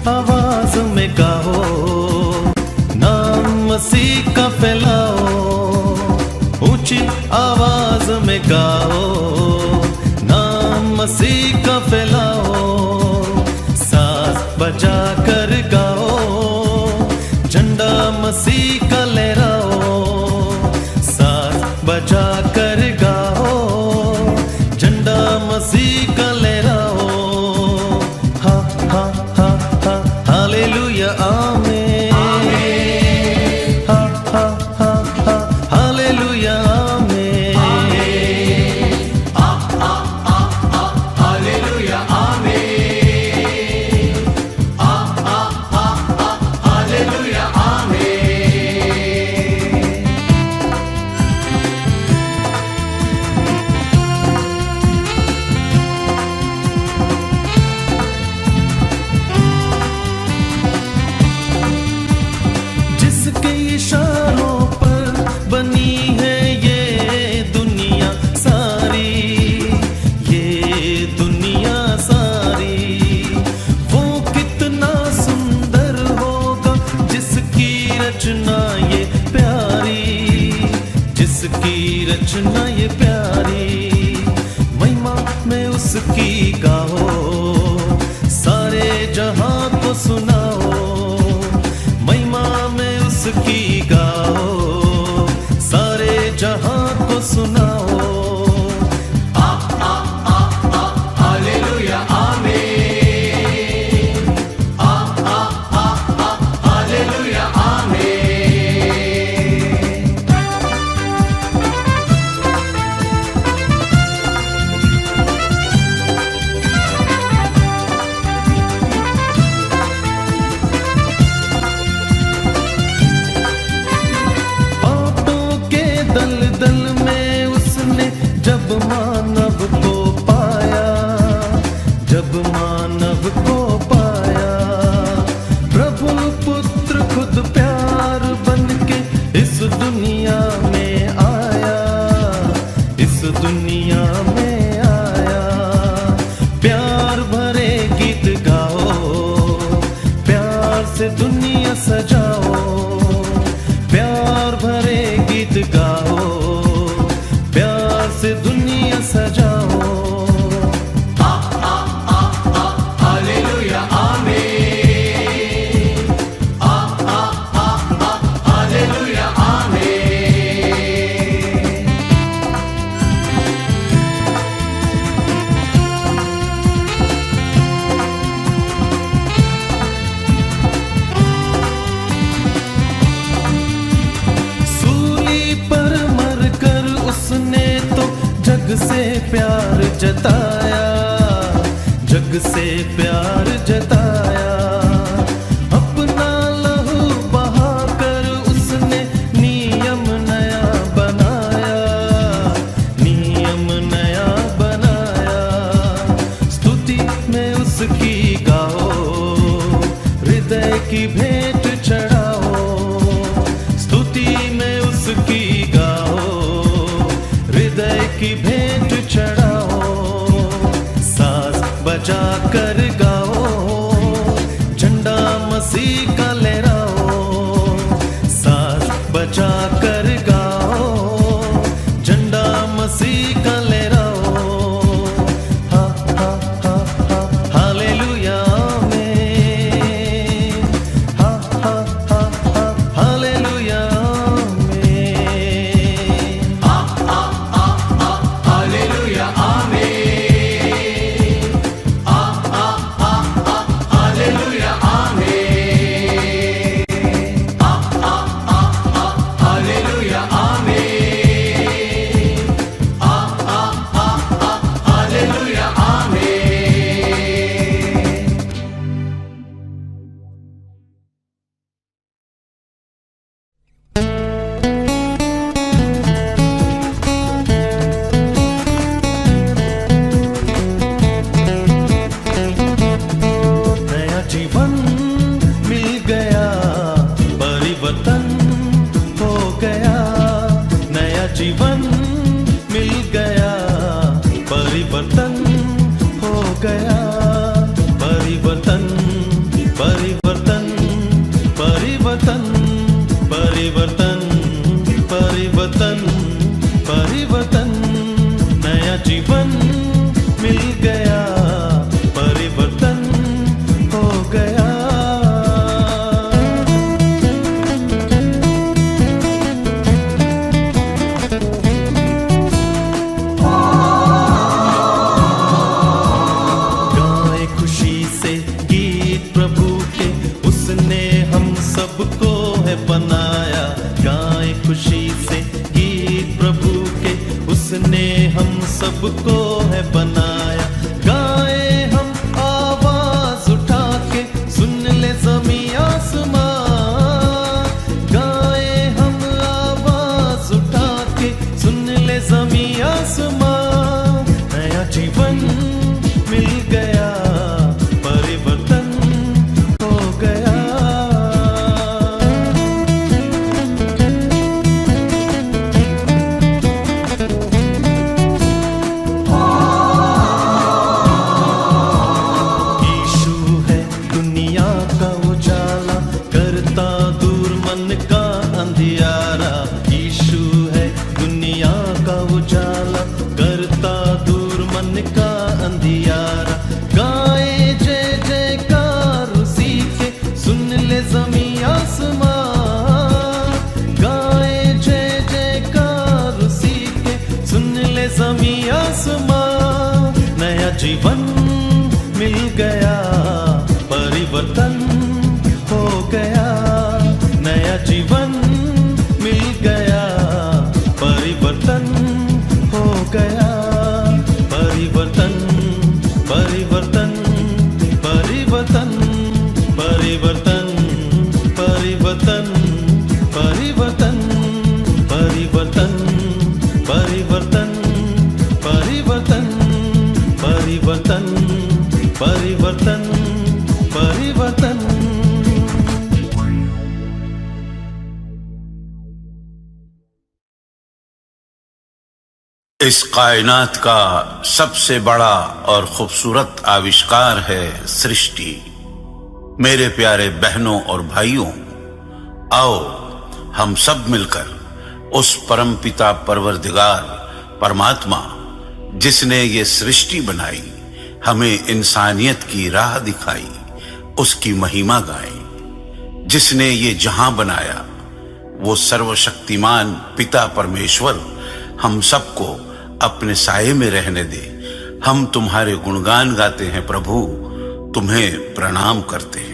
आवाज में गाओ, नाम मसीह का फैलाओ। ऊंची आवाज में गाओ, नाम मसीह का फैलाओ, साज बजा कर गाओ, झंडा मसीह का लहराओ, साज बजा कर गाओ, झंडा मसीह का लहराओ। हा हा हा हा हालेलुया आमीन। इशारों पर बनी है ये दुनिया सारी, ये दुनिया सारी। वो कितना सुंदर होगा जिसकी रचना ये प्यारी, जिसकी रचना ये प्यारी। महिमा में उसकी गाओ, सारे जहां को सुनाओ, महिमा में उसकी गाओ, सारे जहां को सुनाओ। हालेलुया आमीन। हालेलुया दल में उसने जब मानव को पाया, जब मानव को पाया, प्रभु पुत्र खुद प्यार बनके इस दुनिया में आया, इस दुनिया में आया। प्यार भरे गीत गाओ, प्यार से दुनिया सजाओ, प्यार भरे गीत गाओ, प्यार से दुनिया सजाओ। हालेलुया आमीन। हालेलुया उसने तो जग से प्यार जताया, जग से प्यार जताया। अपना लहू बहाकर उसने नियम नया बनाया, नियम नया बनाया। स्तुति में उसकी गाओ, हृदय की भेंट चढ़ाओ, स्तुति में उसकी गाओ, हृदय की भेंट चढ़ाओ, साज बजा कर गाओ, झंडा मसीह का लहराओ, साज बजा कर गाओ, झंडा मसीह का लहराओ। हा हा हा हा हालेलुया आमीन। हा हा हा हा हालेलुया Hallelujah. खुशी से गीत प्रभु के, उसने हम सबको है बनाया। गाए हम आवाज उठा के, सुन ले ज़मीं आसमां। गाए हम आवाज उठा के, सुन ले ज़मीं आसमां। नया जीवन मिल गया, परिवर्तन हो गया। यीशु है दुनिया का उजाला, करता दूर मन का अंधियारा। यीशु है दुनिया का उजाला, करता दूर मन का अंधियारा। गाए जय जयकार उसी के, सुन ले ज़मीं आसमां। गाए जय जयकार उसी के, सुन ले ज़मीं आसमां। नया जीवन मिल गया, परिवर्तन हो गया। नया जीवन मिल गया, परिवर्तन हो गया। परिवर्तन परिवर्तन परिवर्तन परिवर्तन परिवर्तन परिवर्तन परिवर्तन परिवर्तन परिवर्तन परिवर्तन परिवर्तन परिवर्तन। इस कायनात का सबसे बड़ा और खूबसूरत आविष्कार है सृष्टि। मेरे प्यारे बहनों और भाइयों, आओ हम सब मिलकर उस परमपिता परवरदिगार परमात्मा जिसने ये सृष्टि बनाई, हमें इंसानियत की राह दिखाई, उसकी महिमा गाएं। जिसने ये जहां बनाया वो सर्वशक्तिमान पिता परमेश्वर हम सबको अपने साये में रहने दे। हम तुम्हारे गुणगान गाते हैं प्रभु, तुम्हें प्रणाम करते हैं।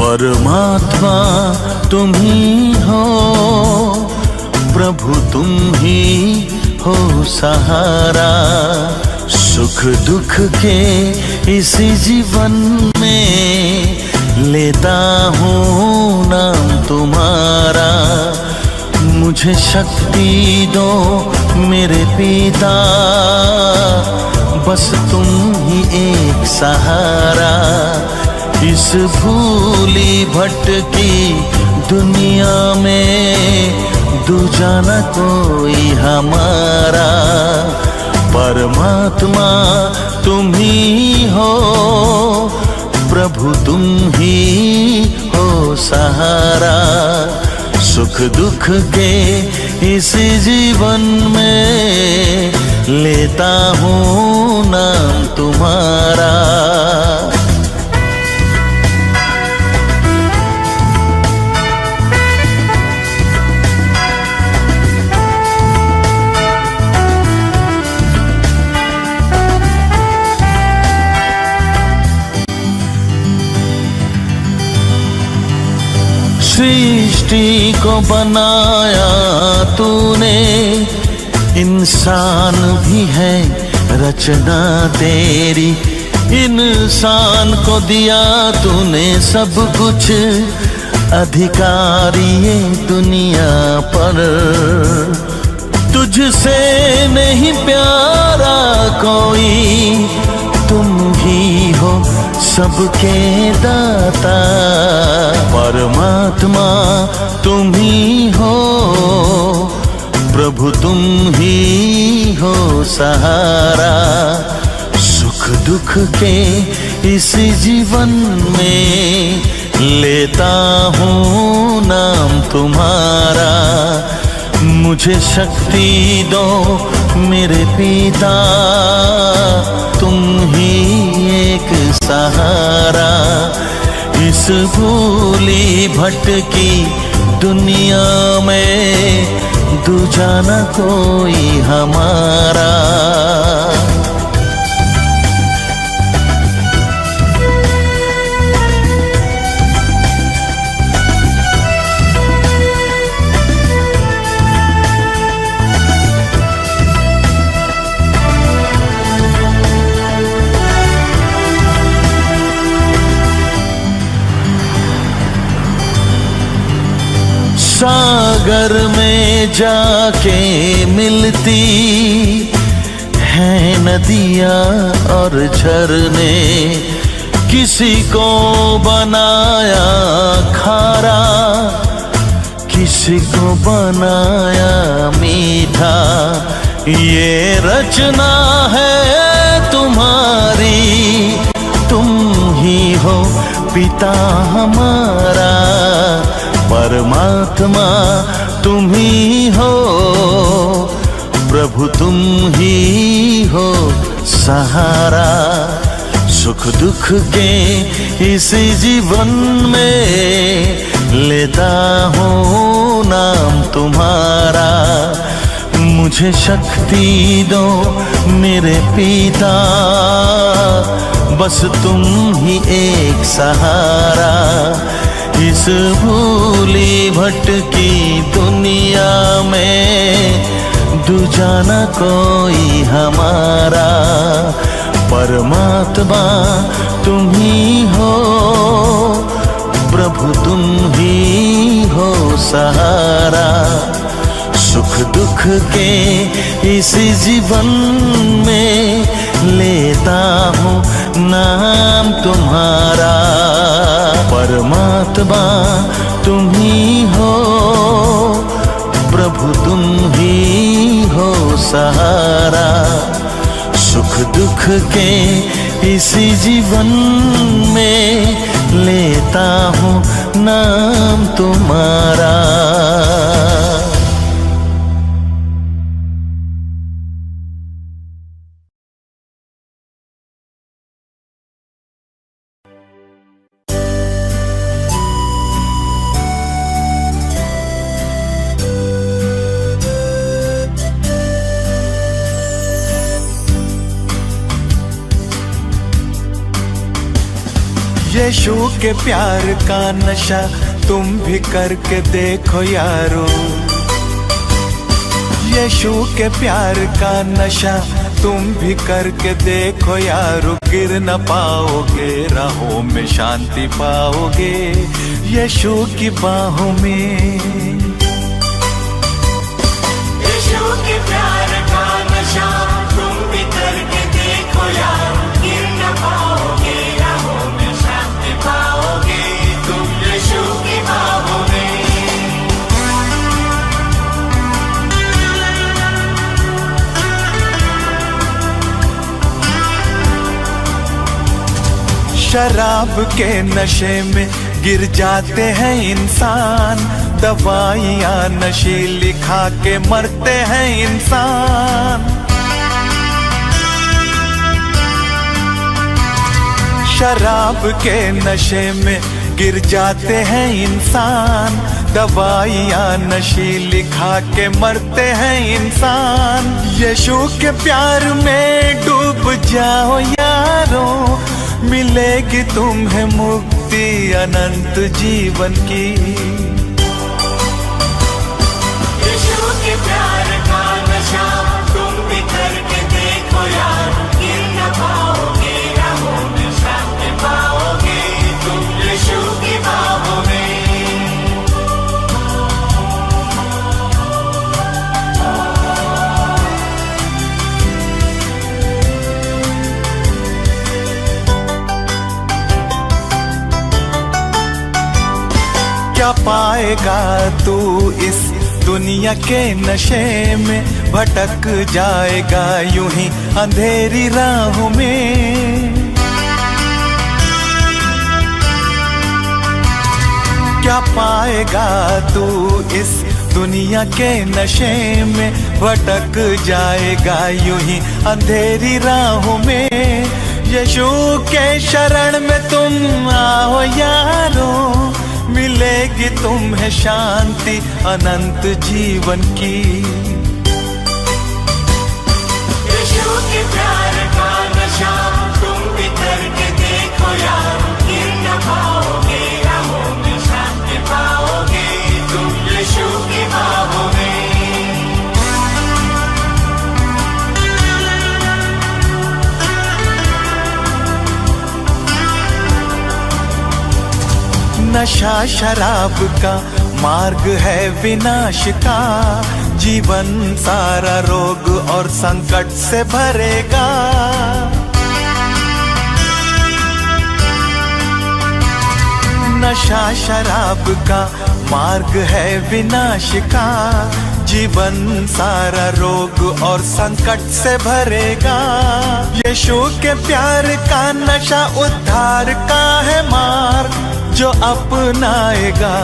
परमात्मा तुम ही हो, प्रभु तुम ही हो सहारा। सुख दुख के इस जीवन में लेता हूँ नाम तुम्हारा। मुझे शक्ति दो मेरे पिता, बस तुम ही एक सहारा। इस भूली भटकी दुनिया में दूजा न कोई हमारा। परमात्मा तुम ही हो, प्रभु तुम ही हो सहारा। सुख दुख के इस जीवन में लेता हूँ नाम तुम्हारा। सृष्टि को बनाया तूने, इंसान भी है रचना तेरी। इंसान को दिया तूने सब कुछ, अधिकारी ये दुनिया पर। तुझसे नहीं प्यारा कोई, तुम ही हो सबके दाता। परमात्मा तुम ही हो, सहारा। सुख दुख के इस जीवन में लेता हूँ नाम तुम्हारा। मुझे शक्ति दो मेरे पिता, तुम ही एक सहारा। इस भूली भटकी दुनिया में दूजा न कोई हमारा। सागर में जाके मिलती है नदियाँ और झरने, किसी को बनाया खारा, किसी को बनाया मीठा। ये रचना है तुम्हारी, तुम ही हो पिता हमारा। परमात्मा तुम ही हो, प्रभु तुम ही हो सहारा। सुख दुख के इस जीवन में लेता हूँ नाम तुम्हारा। मुझे शक्ति दो मेरे पिता, बस तुम ही एक सहारा। इस भूली भटकी दुनिया में दूजा न कोई हमारा। परमात्मा तुम ही हो, प्रभु तुम ही हो सहारा। सुख दुख के इस जीवन में लेता हूँ नाम तुम्हारा। परमात्मा तुम ही हो, प्रभु तुम ही हो सहारा। सुख दुख के इस जीवन में लेता हूँ नाम तुम्हारा। यीशु के प्यार का नशा तुम भी करके देखो यारो। यीशु के प्यार का नशा तुम भी करके देखो यारो। गिर न पाओगे, राहों में शांति पाओगे यीशु की बाहों में। यीशु के प्यार का नशा तुम भी करके देखो यारो। गिर न पाओगे, राहों में शांति पाओगे तुम यीशु की बाहों में। शराब के नशे में गिर जाते हैं इंसान, दवाइयाँ नशीली खा के मरते हैं इंसान। शराब के नशे में गिर जाते हैं इंसान, दवाइयाँ नशीली खा के मरते हैं इंसान। यीशु के प्यार में डूब जाओ यारो, मिलेगी तुम्हें मुक्ति अनंत जीवन की। यीशु के प्यार का नशा तुम भी करके देखो यार। गिर न पाओगे, राहों में शांति पाओगे तुम यीशु की बाहों में। क्या पाएगा तू इस दुनिया के नशे में, भटक जाएगा यूं ही अंधेरी राहों में। क्या पाएगा तू इस दुनिया के नशे में, भटक जाएगा यूं ही अंधेरी राहों में। यीशु के शरण में तुम आओ यारों, मिलेगी तुम्हें शांति अनंत जीवन की। यीशु के प्यार का नशा तुम भी करके देखो यार, गिर न पाओगे राहों में, शांति पाओगे तुम यीशु की बाहों में। नशा शराब का मार्ग है विनाश का, जीवन सारा रोग और संकट से भरेगा। नशा शराब का मार्ग है विनाश का, जीवन सारा रोग और संकट से भरेगा। यीशु के प्यार का नशा उद्धार का है मार्ग, जो अपनाएगा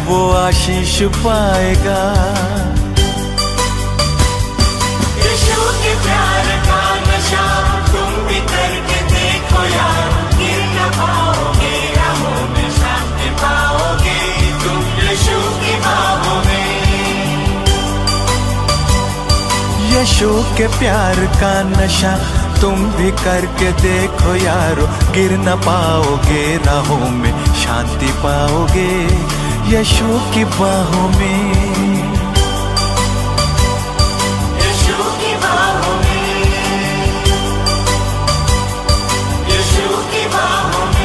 वो आशीष पाएगा। यीशु के प्यार का नशा तुम भी करके देखो यार, गिर न पाओगे राहों में, शांति पाओगे तुम यीशु की बाहों में। यीशु के प्यार का नशा तुम भी करके देखो यारो, गिर न पाओगे राहों में, शांति पाओगे यीशु की बाहों में। यीशु की बाहों में, यीशु की बाहों में।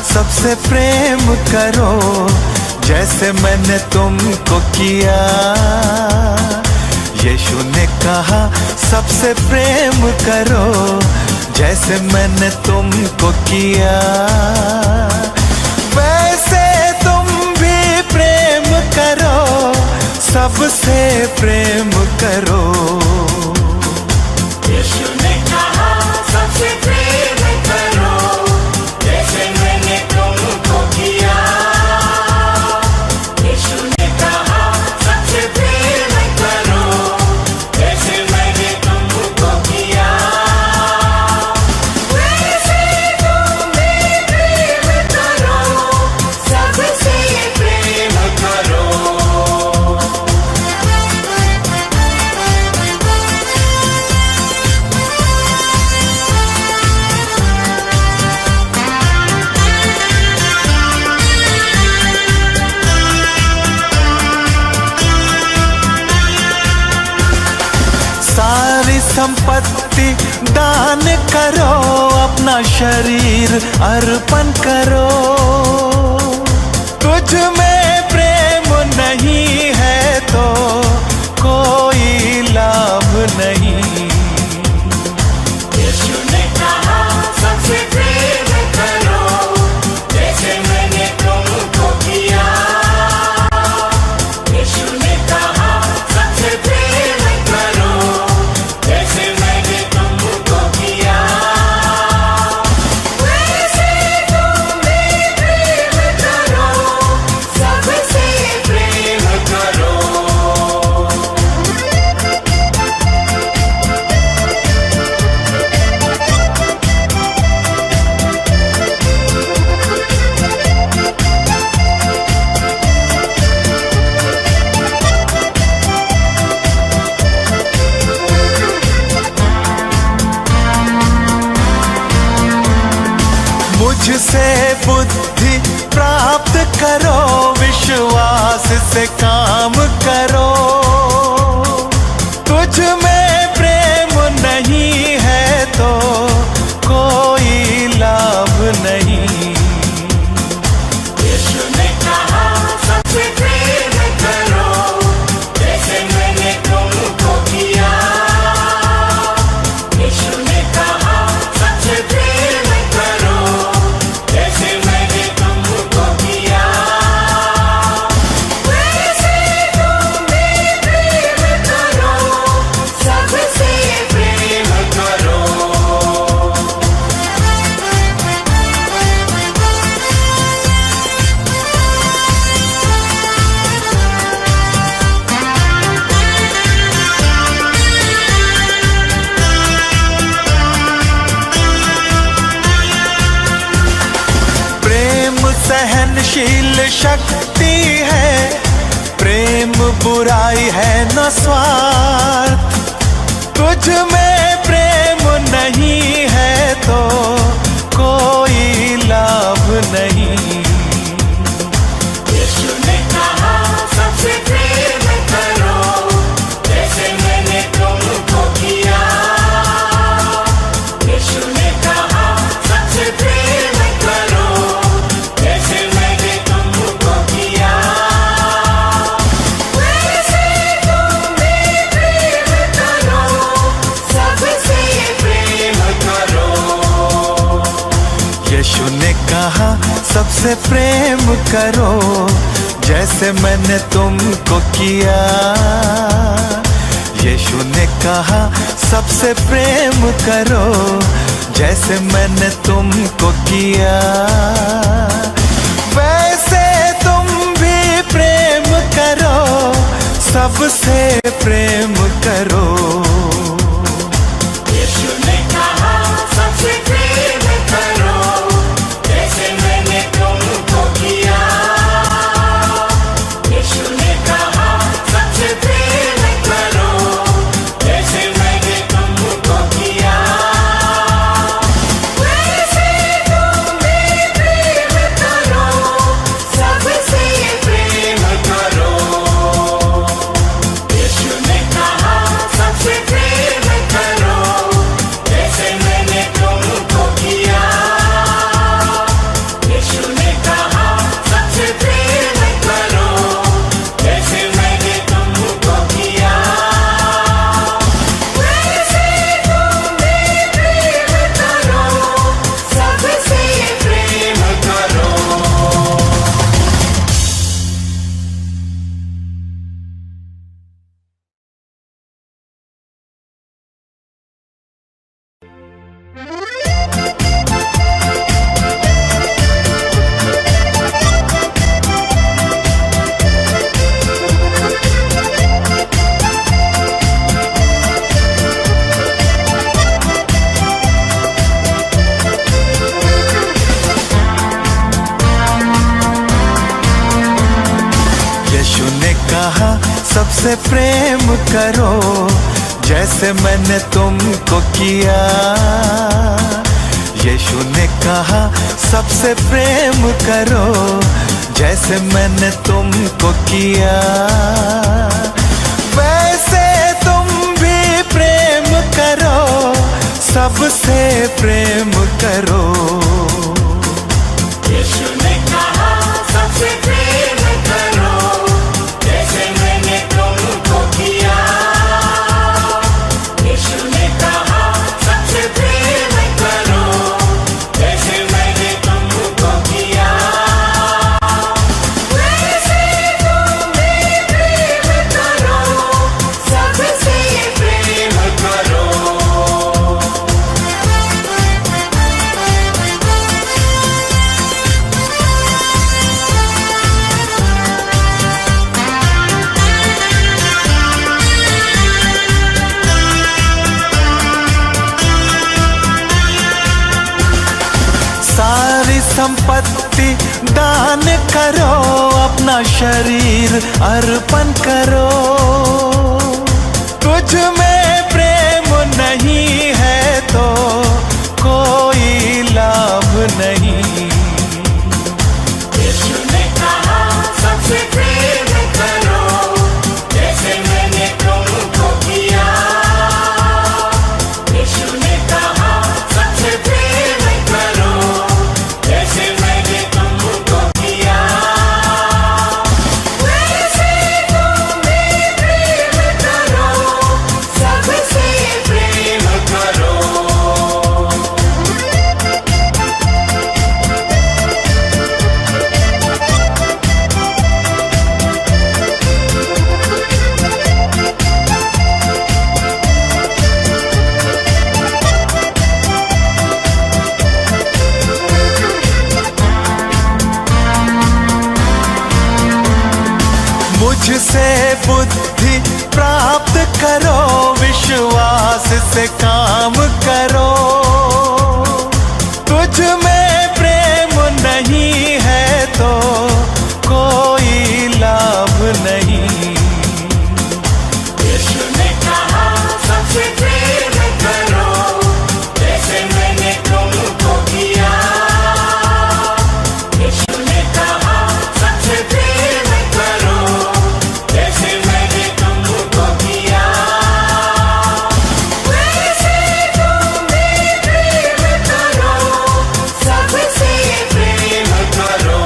सबसे प्रेम करो जैसे मैंने तुमको किया। यीशु ने कहा सबसे प्रेम करो जैसे मैंने तुमको किया। वैसे तुम भी प्रेम करो, सबसे प्रेम करो। यीशु ने कहा सबसे प्रेम करो जैसे मैंने तुमको किया। यीशु ने कहा सबसे प्रेम करो जैसे मैंने तुमको किया। वैसे तुम भी प्रेम करो, सबसे प्रेम करो। सारी संपत्ति दान करो, अपना शरीर अर्पण करो। तुझ में प्रेम नहीं है तो कोई लाभ नहीं। यीशु ने कहा सबसे प्रेम करो जैसे मैंने तुमको किया। यीशु ने कहा सबसे प्रेम करो जैसे मैंने तुमको किया। वैसे तुम भी प्रेम करो, बुद्धि प्राप्त करो, विश्वास से काम करो। तुझ में प्रेम नहीं है तो कोई लाभ नहीं। यीशु ने कहा सबसे प्रेम करो, जैसे मैंने तुमको किया। यीशु ने कहा सबसे प्रेम करो, जैसे मैंने तुमको किया। वैसे तुम भी प्रेम करो, सबसे प्रेम करो। प्रेम सहनशील शक्ति है, प्रेम बुराई है न स्वार्थ। तुझ में प्रेम नहीं है तो कोई लाभ नहीं। यीशु ने कहा सबसे प्रेम करो, जैसे मैंने तुमको किया। यीशु ने कहा सबसे प्रेम करो, जैसे मैंने तुमको किया। वैसे तुम भी प्रेम करो, सबसे प्रेम करो। यीशु ने कहा सबसे प्रेम करो, जैसे मैंने तुमको किया। यीशु ने कहा सबसे प्रेम करो, जैसे मैंने तुमको किया। वैसे तुम भी प्रेम करो, सबसे प्रेम करो। यीशु ने कहा सबसे प्रेम करो, जैसे मैंने तुमको किया। यीशु ने कहा सबसे प्रेम करो, जैसे मैंने तुमको किया। वैसे तुम भी प्रेम करो, सबसे प्रेम करो। यीशु ने कहा सबसे प्रेम करो, जैसे मैंने तुमको किया। यीशु ने कहा सबसे प्रेम करो, जैसे मैंने तुमको किया। वैसे तुम भी प्रेम करो, सबसे प्रेम करो। यीशु ने कहा सबसे प्रेम करो, जैसे मैंने तुमको किया। यीशु ने कहा सबसे प्रेम करो, जैसे मैंने तुमको किया। वैसे तुम भी प्रेम करो, सबसे प्रेम करो। यीशु ने कहा सबसे प्रेम करो, जैसे मैंने तुमको किया। यीशु ने कहा सबसे प्रेम करो, जैसे मैंने तुमको किया। वैसे तुम भी प्रेम करो, सबसे प्रेम करो। सारी संपत्ति दान करो, अपना शरीर अर्पण करो। तुझ में प्रेम नहीं है तो कोई लाभ नहीं। मुझसे बुद्धि प्राप्त करो, विश्वास से काम करो। तुझ में प्रेम नहीं है तो कोई लाभ नहीं। यीशु ने कहा सबसे प्रेम करो, जैसे मैंने तुमको किया। यीशु ने कहा सबसे प्रेम करो, जैसे मैंने तुमको किया। वैसे तुम भी प्रेम करो, सबसे प्रेम करो।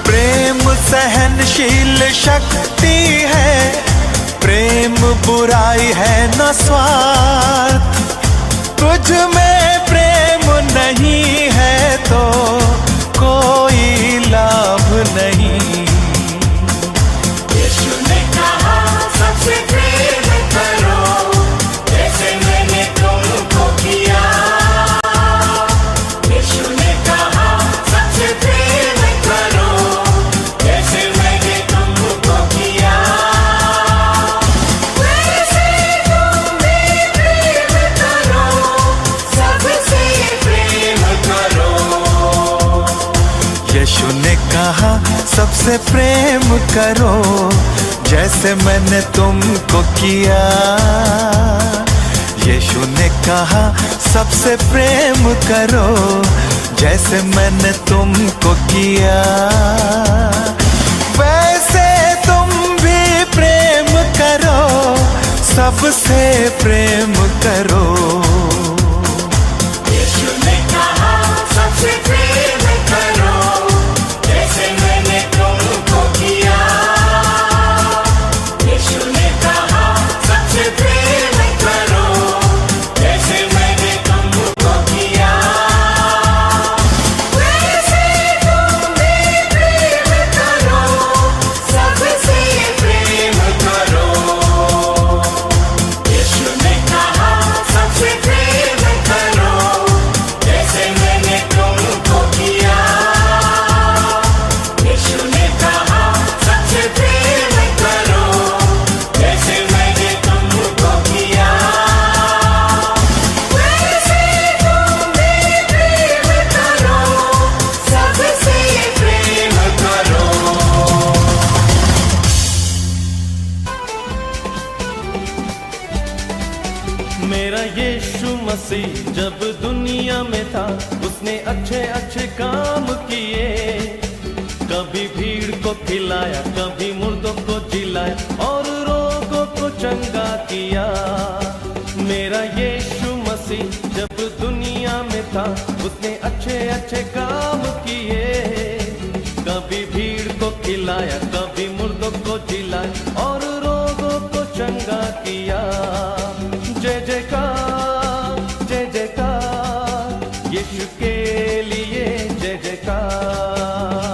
प्रेम सहनशील शक्ति है, प्रेम बुराई है न स्वार्थ। तुझ में प्रेम नहीं है तो कोई लाभ नहीं। यीशु ने कहा सबसे प्रेम करो, जैसे मैंने तुमको किया। यीशु ने कहा सबसे प्रेम करो, जैसे मैंने तुमको किया। वैसे तुम भी प्रेम करो, सबसे प्रेम करो। यीशु ने कहा सबसे प्रेम करो, जैसे मैंने तुमको किया। यीशु ने कहा सबसे प्रेम करो, जैसे मैंने तुमको किया। वैसे तुम भी प्रेम करो, सबसे प्रेम करो। यीशु ने कहा सबसे प्रेम करो, जैसे मैंने तुमको किया। यीशु ने कहा सबसे प्रेम करो, जैसे मैंने तुमको किया। वैसे तुम भी प्रेम करो, सबसे प्रेम करो। यीशु ने कहा सबसे प्रेम करो, जैसे मैंने तुमको किया। यीशु ने कहा सबसे प्रेम करो, जैसे मैंने तुमको किया। वैसे तुम भी प्रेम करो, सबसे प्रेम करो। मेरा यीशु मसीह जब दुनिया में था, उसने अच्छे अच्छे काम किए। कभी भीड़ को खिलाया, कभी मुर्दों को जिलाया और रोगों को चंगा किया। मेरा यीशु मसीह जब दुनिया में था, उसने अच्छे अच्छे काम किए। कभी भीड़ को खिलाया, कभी मुर्दों को जिलाया और रोगों को चंगा किया। जय जयकार, जय जयकार, यीशु के लिए जय जयकार।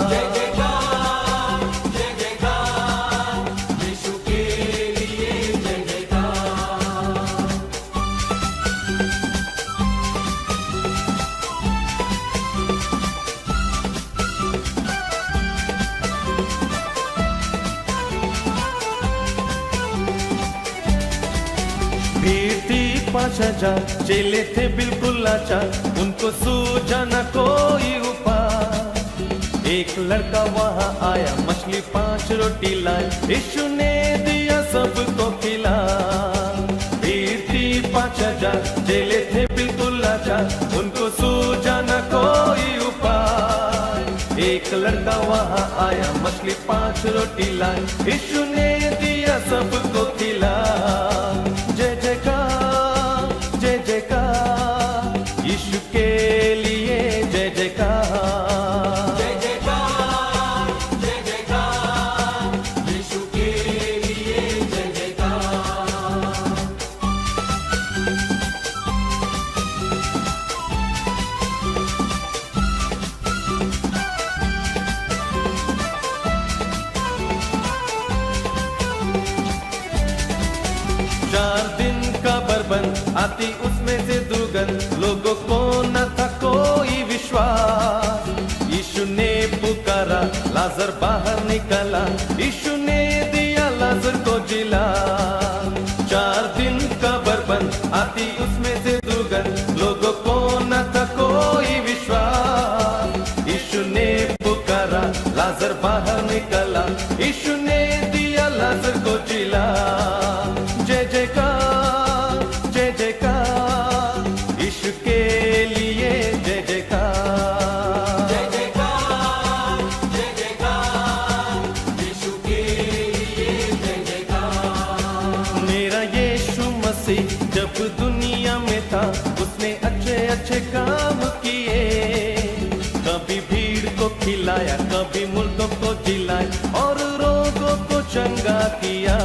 जय जयकार, जय जयकार, यीशु के लिए जय जयकार। भीड़ थी 5,000, चेले थे बिल्कुल लाचार, उनको सूझा न कोई उपाय। एक लड़का वहाँ आया, मछली 5 रोटी लाया, यीशु ने दिया सबको खिला। भीड़ थी 5,000, चेले थे बिल्कुल लाचार, उनको सूझा न कोई उपाय। एक लड़का वहाँ आया, मछली 5 रोटी लाया, यीशु ने दिया सबको खिला। जय जयकार, जय जयकार, यीशु के लिए जय जयकार। जय जयकार, जय जयकार, यीशु के लिए जय जयकार। आती उसमें से दुर्गंध, लोगों को न था कोई विश्वास। यीशु ने पुकारा, लाजर बाहर निकला, यीशु ने दिया लाजर को जिला। 4 दिन कब्र बंद, आती उसमें से दुर्गंध, लोगों को न था कोई विश्वास। यीशु ने पुकारा, लाजर बाहर निकला, यीशु ने दिया लाजर को जिला। जय जयकार, जय जयकार, यीशु के लिए जय जयकार। जय जयकार, जय जयकार, यीशु के लिए जय जयकार। मेरा यीशु मसीह जब दुनिया में था, उसने अच्छे अच्छे काम किए। कभी भीड़ को खिलाया, कभी मुर्दों को जिलाया और रोगों को चंगा किया।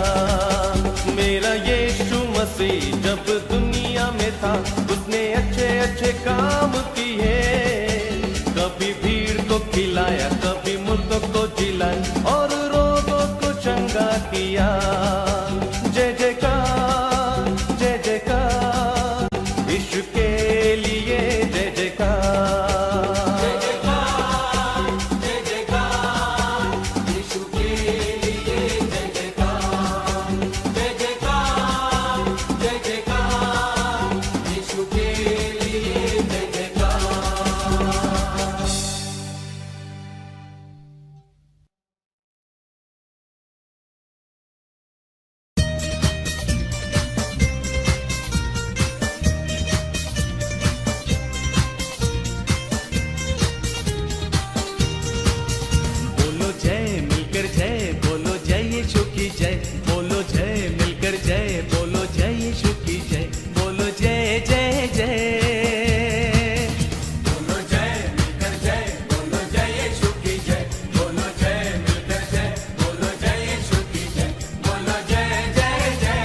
मेरा यीशु मसीह जब दुनिया में था, उसने अच्छे अच्छे काम किए। कभी भीड़ को खिलाया, कभी मुर्दों को जिलाया और रोगों को चंगा किया। जय जयकार, जय जयकार, यीशु के लिए जय जयकार। जय जयकार, जय जयकार, यीशु के लिए जय जयकार। जय जयकार, जय जयकार, यीशु के लिए जय जयकार। बोलो जय मिलकर जय, बोलो जय यीशु की जय। बोलो जय मिलकर जय, बोलो जय यीशु की जय। बोलो जय जय जय। बोलो जय मिलकर जय, बोलो जय यीशु की जय। बोलो जय मिलकर जय, बोलो जय यीशु की जय। बोलो जय जय जय।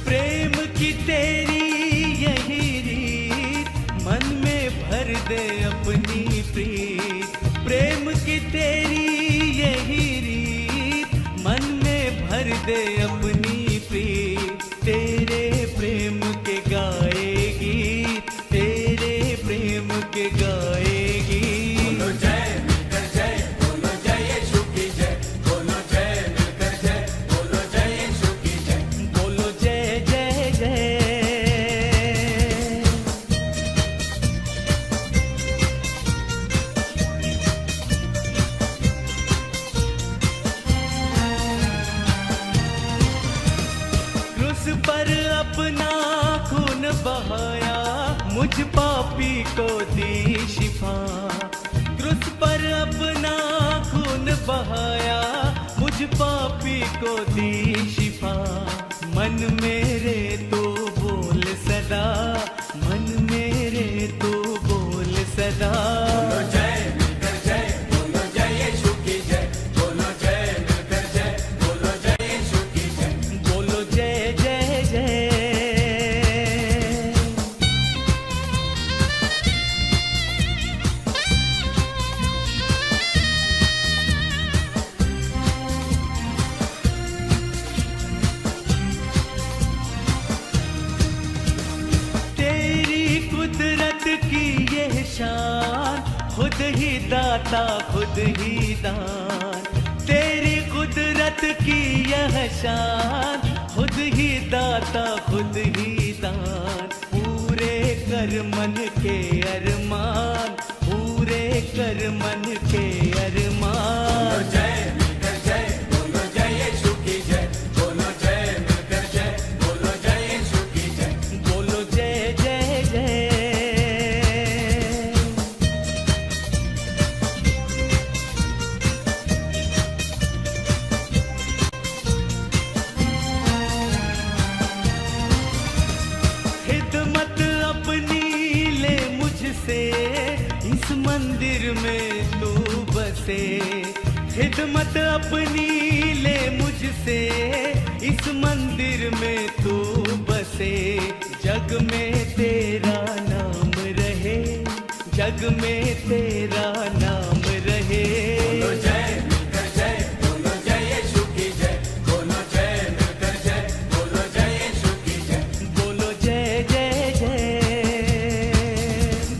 प्रेम की तेरी यही रीत, मन में भर दे अपनी प्रीत। प्रेम की तेरी यही रीत, मन में भर दे अपनी प्रीत। तेरे प्रेम के गाएगी, तेरे प्रेम के गाएगी। बोलो जय मिलकर जय, बोलो जय यीशु की जय। बोलो जय मिलकर जय, बोलो जय यीशु की जय। बोलो जय जय जय। क्रूस पर अपना खून बहाया, मुझ पापी को दी शिफा। क्रूस पर अपना खून बहाया, मुझ पापी को दी शिफा। मन मेरे तो बोल सदा, मन मेरे तो बोल सदा। बोलो जय मिलकर जय, बोलो जय यीशु की जय। बोलो जय मिलकर जय, बोलो जय यीशु की जय। बोलो जय जय जय। तेरी कुदरत की ये शान, खुद ही दाता खुद ही दान। तेरी कुदरत की यह शान, खुद ही दाता खुद ही दान। पूरे कर मन के अरमान, पूरे कर मन के बोलो अरमान। जय मिलकर जय, बोलो जय यीशु की जय। बोलो जय मिलकर जय, बोलो जय यीशु की जय। बोलो जय जय जय। खिदमत अपनी ले मुझसे, इस मंदिर में तू बसे। खिदमत अपनी ले मुझसे, इस मंदिर में तू बसे। जग में तेरा नाम रहे, जग में तेरा नाम रहे। बोलो जय मिलकर जय, बोलो जय यीशु की जय, बोलो जय मिलकर जय, बोलो जय यीशु की जय। बोलो जय जय जय,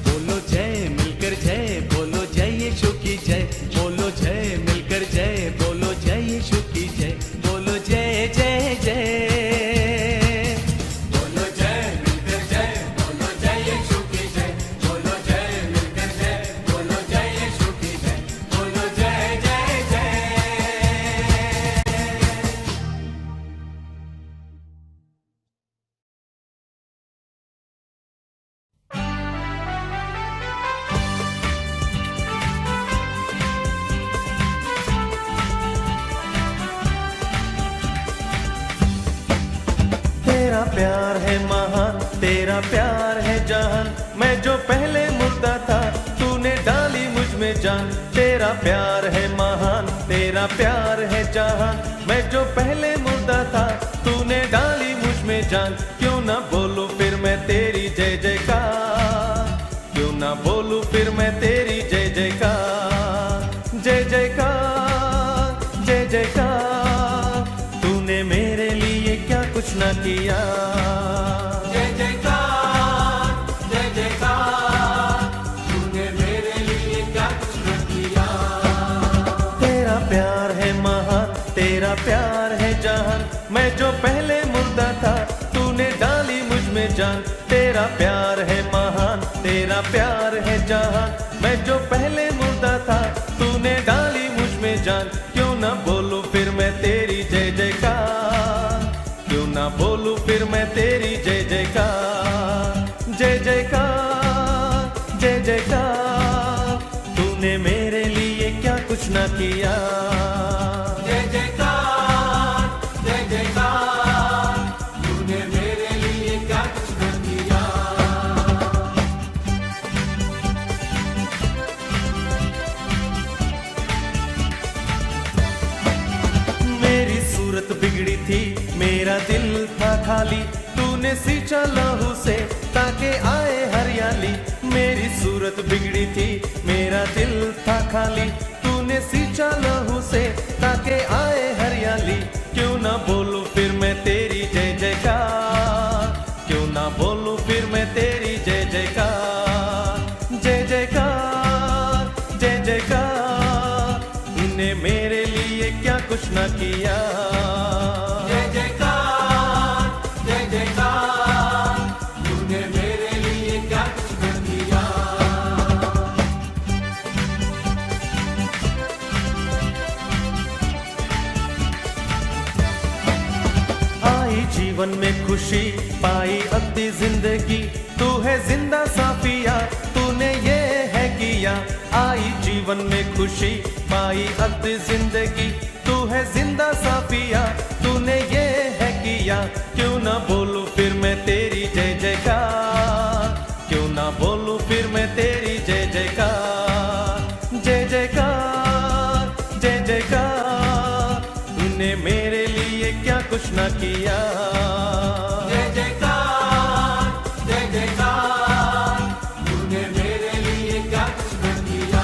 बोलो जय मिलकर जय, बोलो जय यीशु की जय। बोलो जय मिलकर जय, बोलो जय यीशु की जय। बोलो जय जय जय, बोलो जय मिलकर जय, बोलो जय यीशु की जय, बोलो जय मिलकर जय, बोलो जय यीशु की जय, बोलो जय जय जय। तेरा प्यार है महान, तेरा प्यार है जहान। मैं जो पहले मुर्दा था, तूने डाली मुझ में जान। तेरा प्यार है महान, तेरा प्यार है जहान। मैं जो पहले मुर्दा था, तूने डाली मुझ में जान। क्यों ना बोलूं फिर मैं तेरी जय जयकार, क्यों ना बोलूं फिर मैं तेरी जय जयकार। जय जयकार, जय जयकार, तूने मेरे लिए क्या कुछ ना किया। जय जयकार, जय जयकार, तूने मेरे लिए क्या कुछ न किया। तेरा प्यार है महान, तेरा प्यार है जहान। मैं जो पहले मुर्दा था, तूने डाली मुझ में जान। तेरा प्यार है महान, तेरा प्यार है जहान। मैं जो पहले मुर्दा था, तूने डाली मुझ में जान। क्यों ना बोलूं फिर मैं तेरी जय जयकार, क्यों ना बोलूं फिर मैं तेरी जय जयकार। जय जयकार, जय जयकार, तूने मेरे लिए क्या कुछ ना किया। जय जयकार, जय जयकार, तूने मेरे लिए क्या कुछ न किया। मेरी सूरत बिगड़ी थी, मेरा दिल था खाली। तूने सींचा लहू से ताके आए हरियाली। मेरी सूरत बिगड़ी थी, मेरा दिल था खाली। तूने सींचा लहू से ताके आए हरियाली। क्यों ना बोलूं फिर मैं तेरी जय जयकार, क्यों ना बोलूं फिर मैं तेरी जय जयकार। जय जयकार, जय जयकार, तूने मेरे लिए क्या कुछ ना किया। जय जयकार, जय जयकार, तूने मेरे लिए क्या कुछ न किया। आई जीवन में खुशी, पाई अद्धी जिंदगी। तू है जिंदा साफिया, तूने ये है किया। आई जीवन में खुशी, पाई अद्धी जिंदगी। तू है जिंदा साफिया, तूने ये है किया। क्यों ना बोलूं फिर मैं तेरी जय जयकार, क्यों ना बोलूं फिर मैं तेरी जय जयकार। जय जयकार, जय जयकार, तूने मेरे लिए क्या कुछ ना किया। जय जयकार, जय जयकार, तूने मेरे लिए क्या कुछ न किया।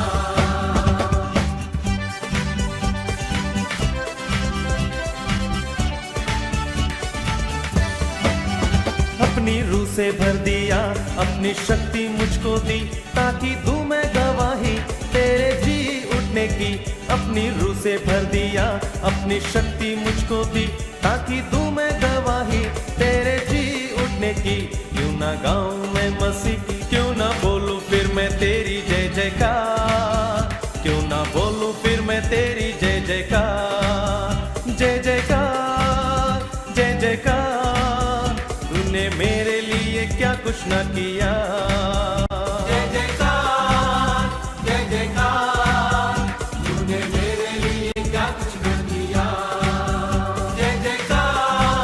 अपनी रूह से भर दिया, अपनी शक्ति मुझको दी। ताकि दूं मैं गवाही तेरे जी उठने की। अपनी रूह से भर दिया, अपनी शक्ति मुझको दी। ताकि दूं मैं गवाही तेरे जी उठने की। क्यों ना गाऊं मैं मसीह की, क्यों ना बोलूं फिर मैं तेरी जय जयकार। क्यों ना बोलूं फिर मैं तेरी जय जयकार। जय जयकार, जय जयकार, तूने मेरे लिए क्या कुछ ना किया। जय जयकार, जय जयकार, तूने मेरे लिए क्या कुछ न किया। जय जयकार,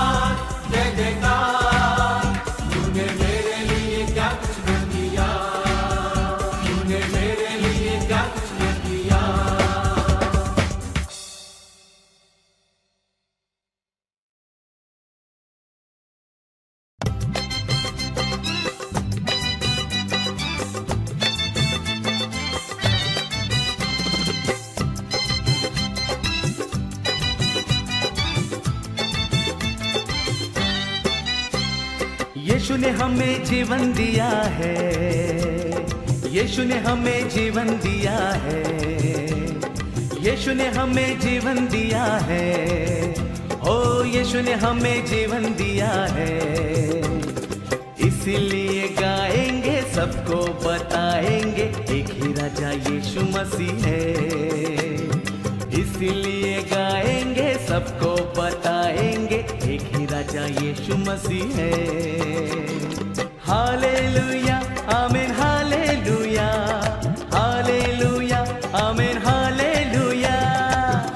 यीशु ने हमें जीवन दिया है, यीशु ने हमें जीवन दिया है, यीशु ने हमें जीवन दिया है, ओ यीशु ने हमें जीवन दिया है। इसीलिए गाएंगे, सबको बताएंगे, एक ही राजा यीशु मसीह है। इसीलिए गाएंगे, सबको बताएंगे, एक ही राजा यीशु मसीह है। हालेलुया आमीन, हालेलुया हालेलुया आमीन, हालेलुया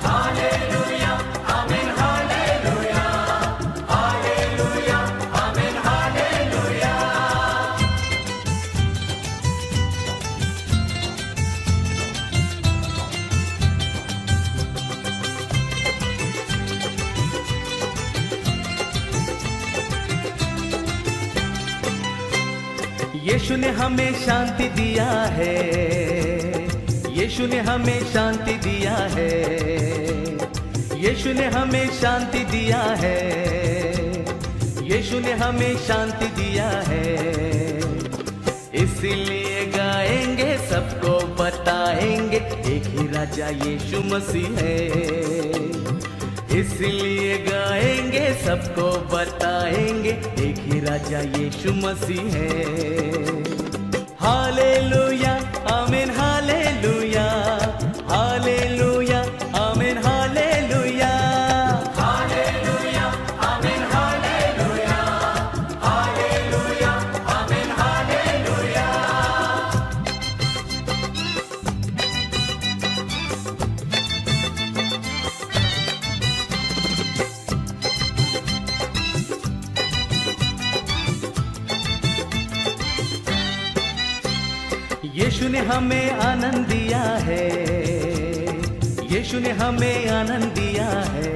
हालेलुया आमीन, हालेलुया हालेलुया आमीन, हालेलुया। यीशु ने हमें शांति दिया है, यीशु ने हमें शांति दिया है, यीशु ने हमें शांति दिया है, यीशु ने हमें शांति दिया है। इसीलिए गाएंगे, सबको बताएंगे, एक ही राजा यीशु मसीह है। इसलिए गाएंगे, सबको बताएंगे, एक ही राजा यीशु मसीह है। हालेलुया आमीन, हालेलुया हालेलुया आमीन, हालेलुया हालेलुया आमीन, हालेलुया हालेलुया आमीन, हालेलुया। यीशु ने हमें आनंद दिया है, यीशु ने हमें आनंद दिया है,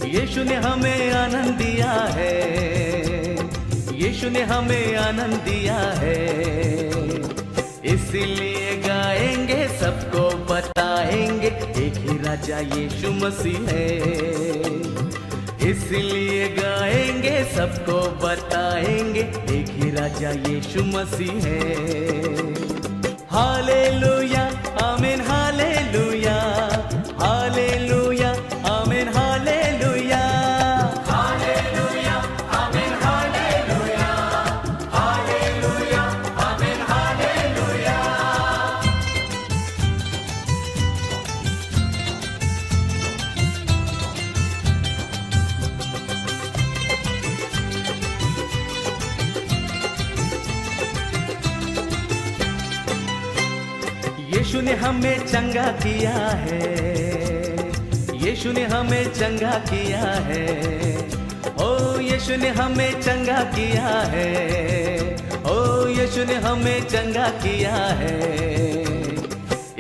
यीशु ने हमें आनंद दिया है, यीशु ने हमें आनंद दिया है। इसीलिए गाएंगे, सबको बताएंगे, एक ही राजा यीशु मसीह है। इसलिए गाएंगे, सबको बताएंगे, एक ही राजा यीशु मसीह है। हालेलुया आमीन, हालेलुया हालेलुया आमीन, हालेलुया हालेलुया आमीन, हालेलुया हालेलुया आमीन, हालेलुया। यीशु ने हमें चंगा किया है, यीशु ने हमें चंगा किया है, ओ यीशु ने हमें चंगा किया है, ओ यीशु ने हमें चंगा किया है।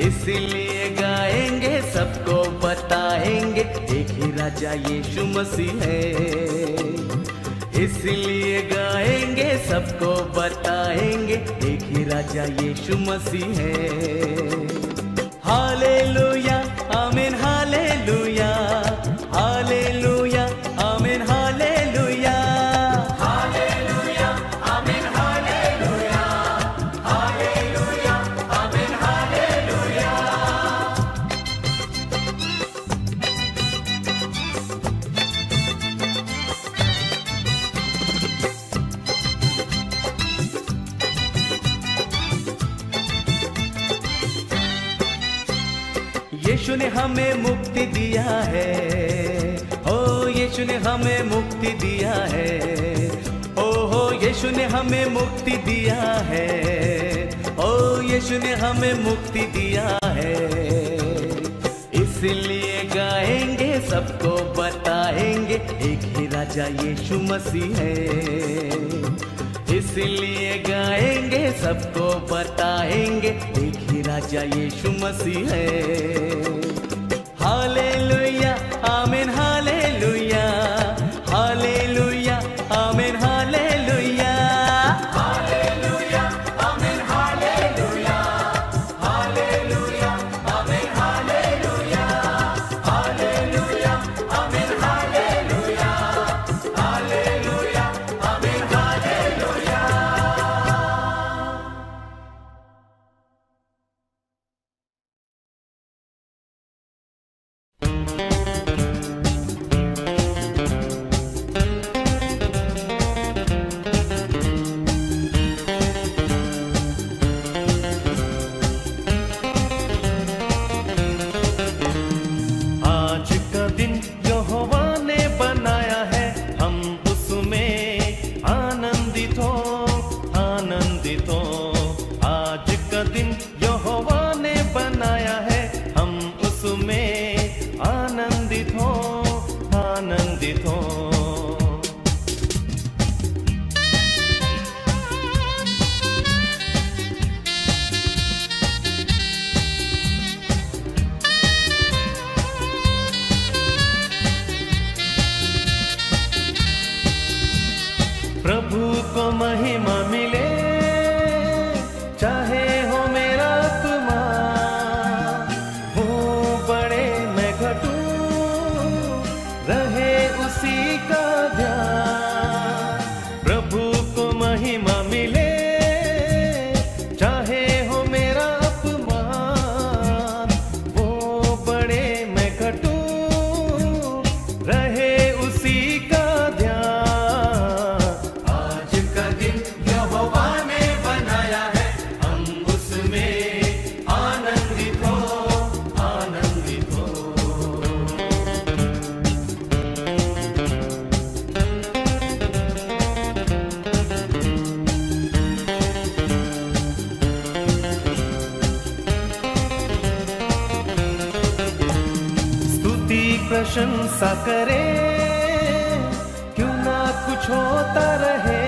इसीलिए गाएंगे, सबको बताएंगे, एक ही राजा यीशु मसीह है। इसलिए गाएंगे, सबको बताएंगे, एक ही राजा यीशु मसीह है। हालेलुया आमीन, हालेलुया हालेलुया आमीन, हालेलुया हालेलुया आमीन, हालेलुया हालेलुया आमीन, हालेलुया। यीशु ने हमें मुक्ति दिया है, ओ यीशु ने हमें मुक्ति दिया है, ओ हो यीशु ने हमें मुक्ति दिया है, ओ यीशु ने हमें मुक्ति दिया है। इसलिए गाएंगे, सबको बताएंगे, एक ही राजा यीशु मसीह है। इसलिए गाएंगे, सबको बताएंगे, एक ही राजा यीशु मसीह है। हालेलुया आमीन, हालेलुया हालेलुया आमीन, हालेलुया हालेलुया आमीन, हालेलुया हालेलुया आमीन, हालेलुया हालेलुया आमीन, हालेलुया हालेलुया आमीन, हालेलुया। आनंदित हो। आज का दिन यहोवा ने बनाया है, हम उसमें आनंदित हो, आनंदित हो। प्रभु को महिमा मिले, चाहे हो मेरा आत्मा, वो बड़े मैं घटूं, रहे उसी का ध्यान। प्रभु को महिमा मिले, चाहे हो मेरा अपमान, वो बड़े मैं घटूं, रहे उसी का प्रशंसा करे, क्यों ना कुछ होता रहे,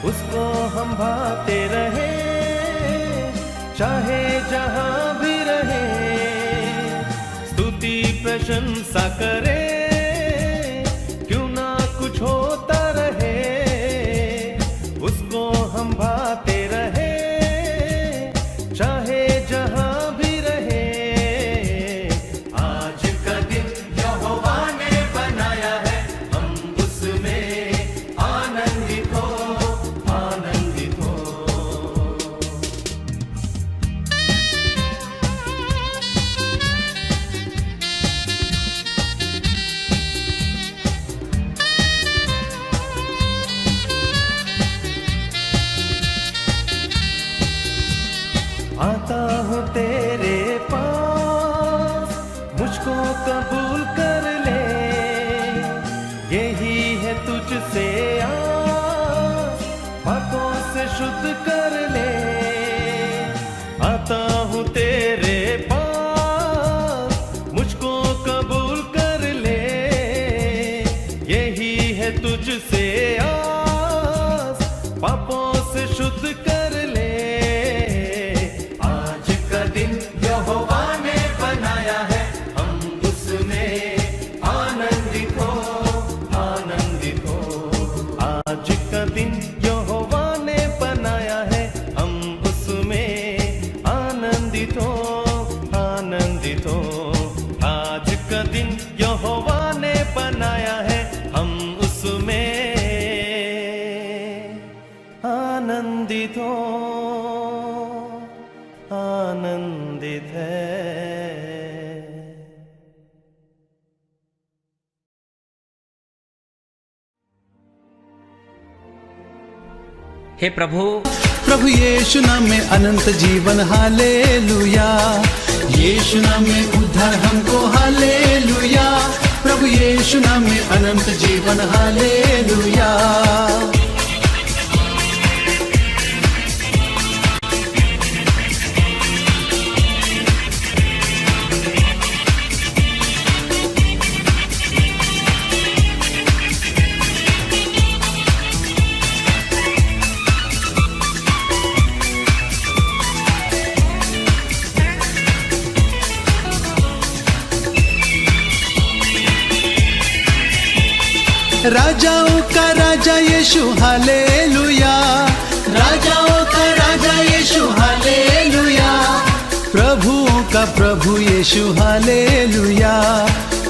उसको हम भाते रहे, चाहे जहां भी रहे। स्तुति प्रशंसा करे, क्यों ना कुछ होता रहे, उसको हम भाते रहे, चाहे जहां भी रहे। आता हूँ तेरे पास, मुझको कबूल कर ले, यही है तुझसे आस, पापों से शुद्ध कर ले। आता हूँ तेरे पास, मुझको कबूल कर ले, यही है तुझसे आस, पापों से शुद्ध कर ले। यहोवा ने बनाया है, हम उसमें आनंदित हो, आनंदित हो। आज का दिन यहोवा ने बनाया है, हम उसमें आनंदित हो, आनंदित हो। आज का दिन यहोवा ने बनाया है, हम उसमें आनंदित हो, आनंदित है। हे प्रभु, प्रभु यीशु नाम में अनंत जीवन, हालेलुया। यीशु नाम में उद्धार हमको, हालेलुया। प्रभु यीशु नाम में अनंत जीवन, हालेलुया। राजाओं का राजा यीशु, हालेलुया। राजाओं का राजा यीशु, हालेलुया। प्रभुओं का प्रभु यीशु, हालेलुया।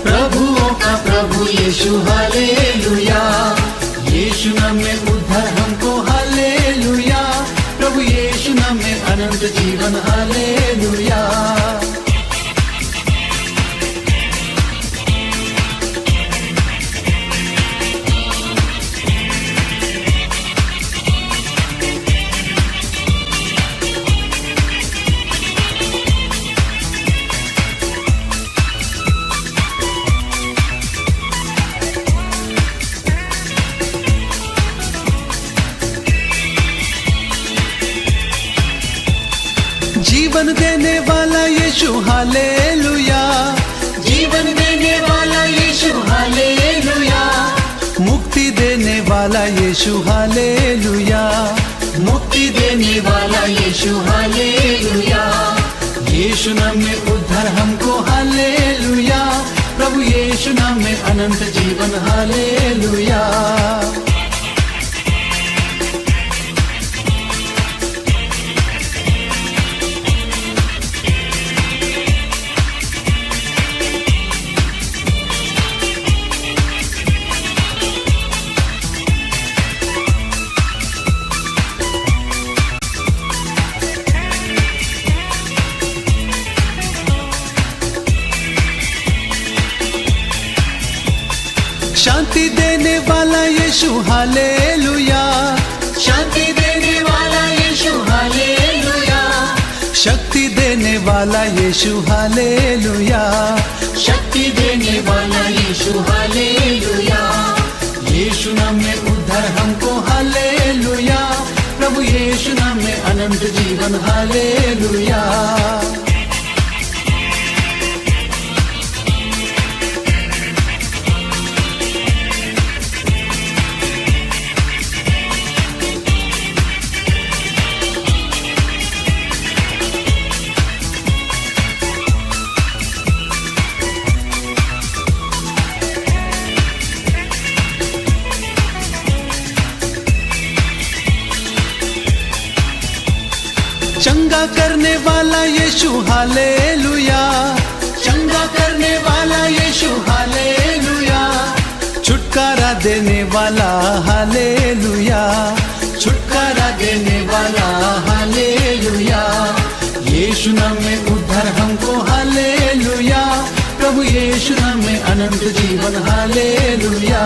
प्रभुओं का प्रभु यीशु, हालेलुया। यीशु नाम में उद्धार हमको, हालेलुया। प्रभु यीशु नाम में अनंत जीवन, हालेलुया। जीवन देने वाला यीशु हालेलुया, जीवन देने वाला यीशु हालेलुया, मुक्ति देने वाला यीशु हालेलुया, मुक्ति देने वाला यीशु हालेलुया, यीशु नाम में उद्धार हमको हालेलुया, प्रभु यीशु नाम में अनंत जीवन हालेलुया। शांति देने वाला यीशु हालेलुया, शांति देने वाला यीशु हालेलुया, शक्ति देने वाला यीशु हालेलुया, शक्ति देने वाला यीशु हालेलुया, यीशु नाम में उद्धार हमको हालेलुया, प्रभु यीशु नाम में अनंत जीवन हालेलुया। चंगा करने वाला यीशु हालेलुया, चंगा करने वाला यीशु हालेलुया, छुटकारा देने वाला हालेलुया, छुटकारा देने वाला हालेलुया, यीशु नाम में उद्धार हमको हालेलुया, प्रभु यीशु नाम में अनंत जीवन हालेलुया।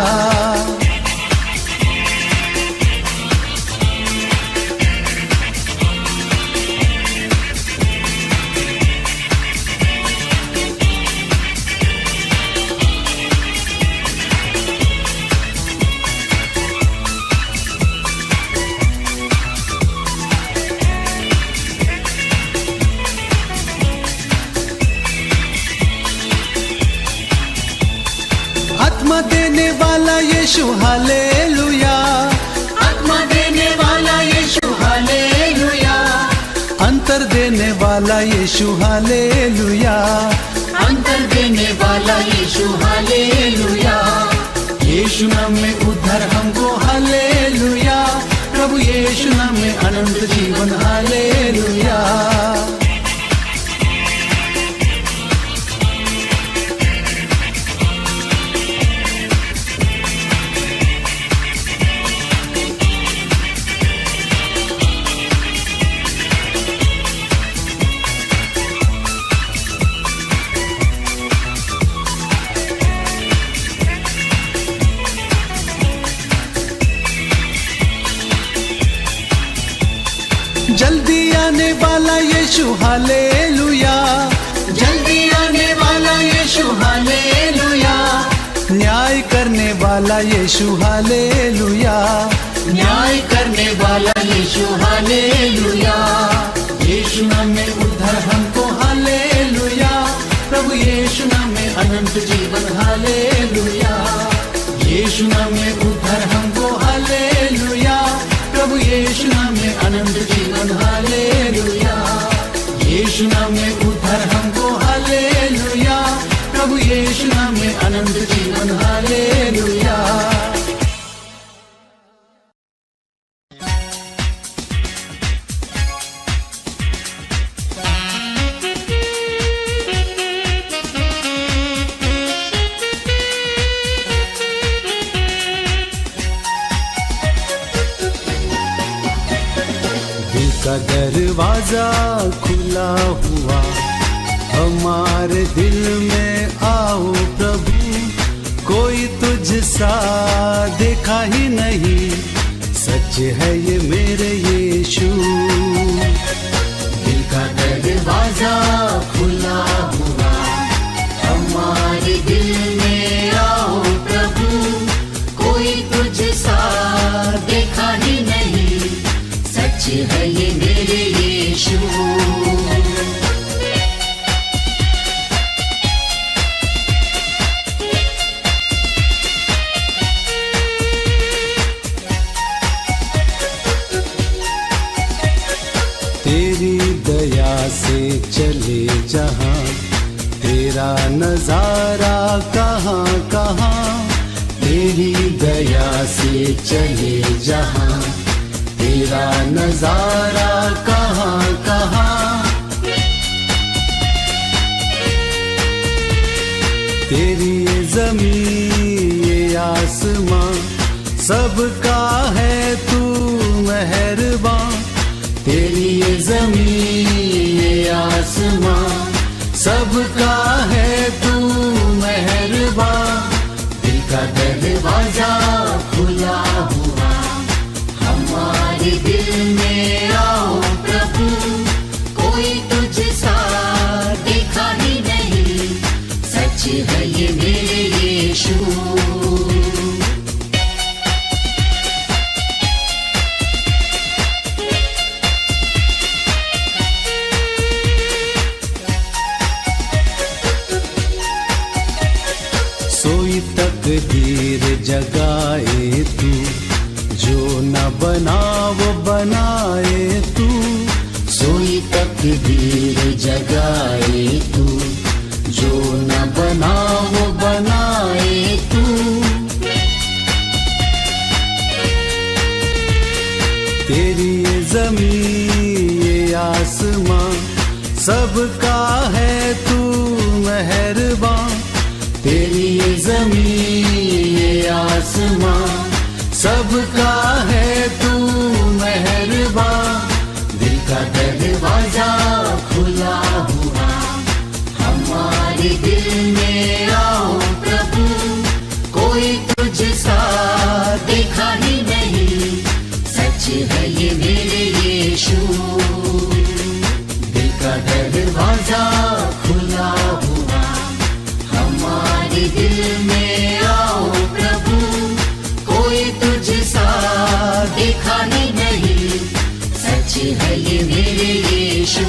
आत्मा देने वाला यीशु हालेलुया, आत्मा देने वाला यीशु हालेलुया, अंतर देने वाला यीशु हालेलुया, अंतर देने वाला यीशु हालेलुया, यीशु नाम में उद्धार हमको हालेलुया, प्रभु यीशु नाम में अनंत जीवन हालेलुया। जल्दी आने वाला यीशु हालेलुया, जल्दी आने वाला यीशु हालेलुया, न्याय करने वाला यीशु हालेलुया, न्याय करने वाला यीशु हालेलुया, यीशु नाम में उद्धार हमको हालेलुया, प्रभु यीशु नाम में अनंत जीवन हालेलुया, यीशु नाम में उद्धार हमको हालेलुया, प्रभु यीशु नाम में अनंत जीवन हालेलुया, यीशु नाम में उद्धार हमको हालेलुया, प्रभु यीशु नाम में अनंत जीवन हालेलुया। का दरवाजा खुला हुआ, हमारे दिल में आओ प्रभु, कोई तुझसा देखा ही नहीं, सच है ये मेरे यीशु। दिल का दरवाजा खुला हुआ, हमारे दिल में आओ प्रभु, कोई तुझसा देखा ही नहीं, सच है ये मेरे यीशु। तेरी दया से चले जहां, तेरा नजारा कहाँ कहाँ। तेरी दया से चले जहां, तेरा नजारा कहाँ कहाँ। तेरी ये ज़मीन ये आसमां, सबका है तू मेहरबान। तेरी ये ज़मीन ये आसमां, सबका है तू मेहरबान। दिल का दरवाजा खुला हुआ, हमारे दिल में आओ प्रभु। कोई तुझसा देखा ही नहीं, सच है ये मेरे यीशु। सोई तकदीर जगाए तू, जो न बना वो बनाए तू। सोई तकदीर जगाए तू, जो न बना वो बनाए तू। तेरी ये ज़मीन ये आसमां, सबका है तू मेहरबान। तेरी ये ज़मीन ये आसमां, सबका है तू मेहरबान। दिल का दरवाजा खुला हुआ, हमारे दिल में आओ प्रभु। कोई तुझसा देखा ही नहीं, सच है ये मेरे यीशु। दिल का दरवाजा खुला हुआ, हमारे दिल में आओ प्रभु। कोई तुझसा देखा ही नहीं, सच है ये मेरे यीशु।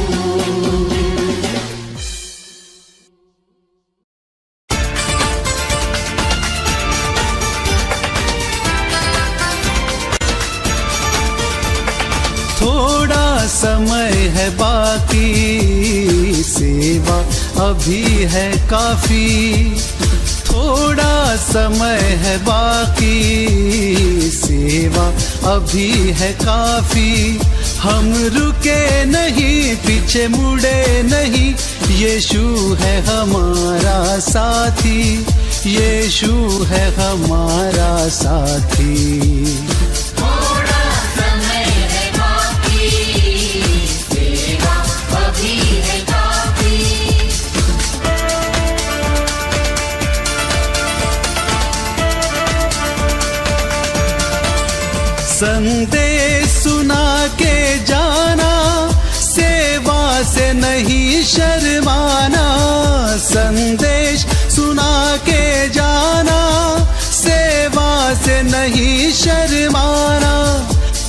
थोड़ा समय है बाकी, सेवा अभी है काफी। थोड़ा समय है बाकी, सेवा अभी है काफी। हम रुके नहीं, पीछे मुड़े नहीं, यीशु है हमारा साथी। यीशु है हमारा साथी। संदेश सुना के जाना, सेवा से नहीं शर्माना। संदेश सुना के जाना, सेवा से नहीं शर्माना।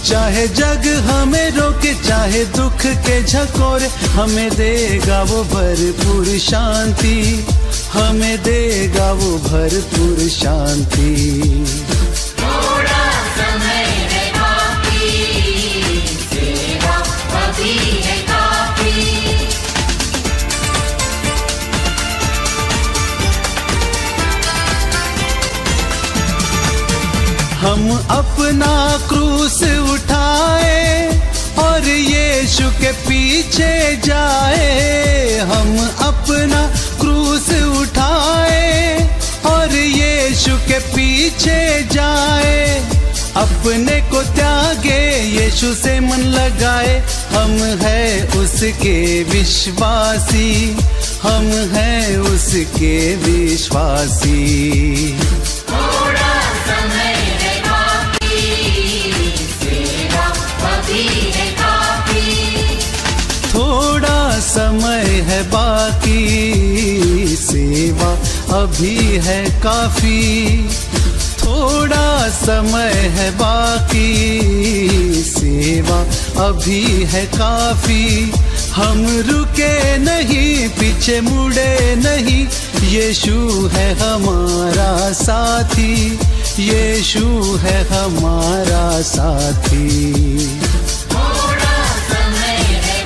चाहे जग हमें रोके, चाहे दुख के झकोरे, हमें देगा वो भरपूर शांति। हमें देगा वो भरपूर शांति। हम अपना क्रूस उठाए और यीशु के पीछे जाए। हम अपना क्रूस उठाए और यीशु के पीछे जाए। अपने को त्यागे, यीशु से मन लगाए। हम हैं उसके विश्वासी, हम हैं उसके विश्वासी। थोड़ा समय है बाकी, सेवा अभी है काफी। थोड़ा समय है बाकी, सेवा अभी है काफी। हम रुके नहीं, पीछे मुड़े नहीं, यीशु है हमारा साथी। यीशु है हमारा साथी। थोड़ा समय है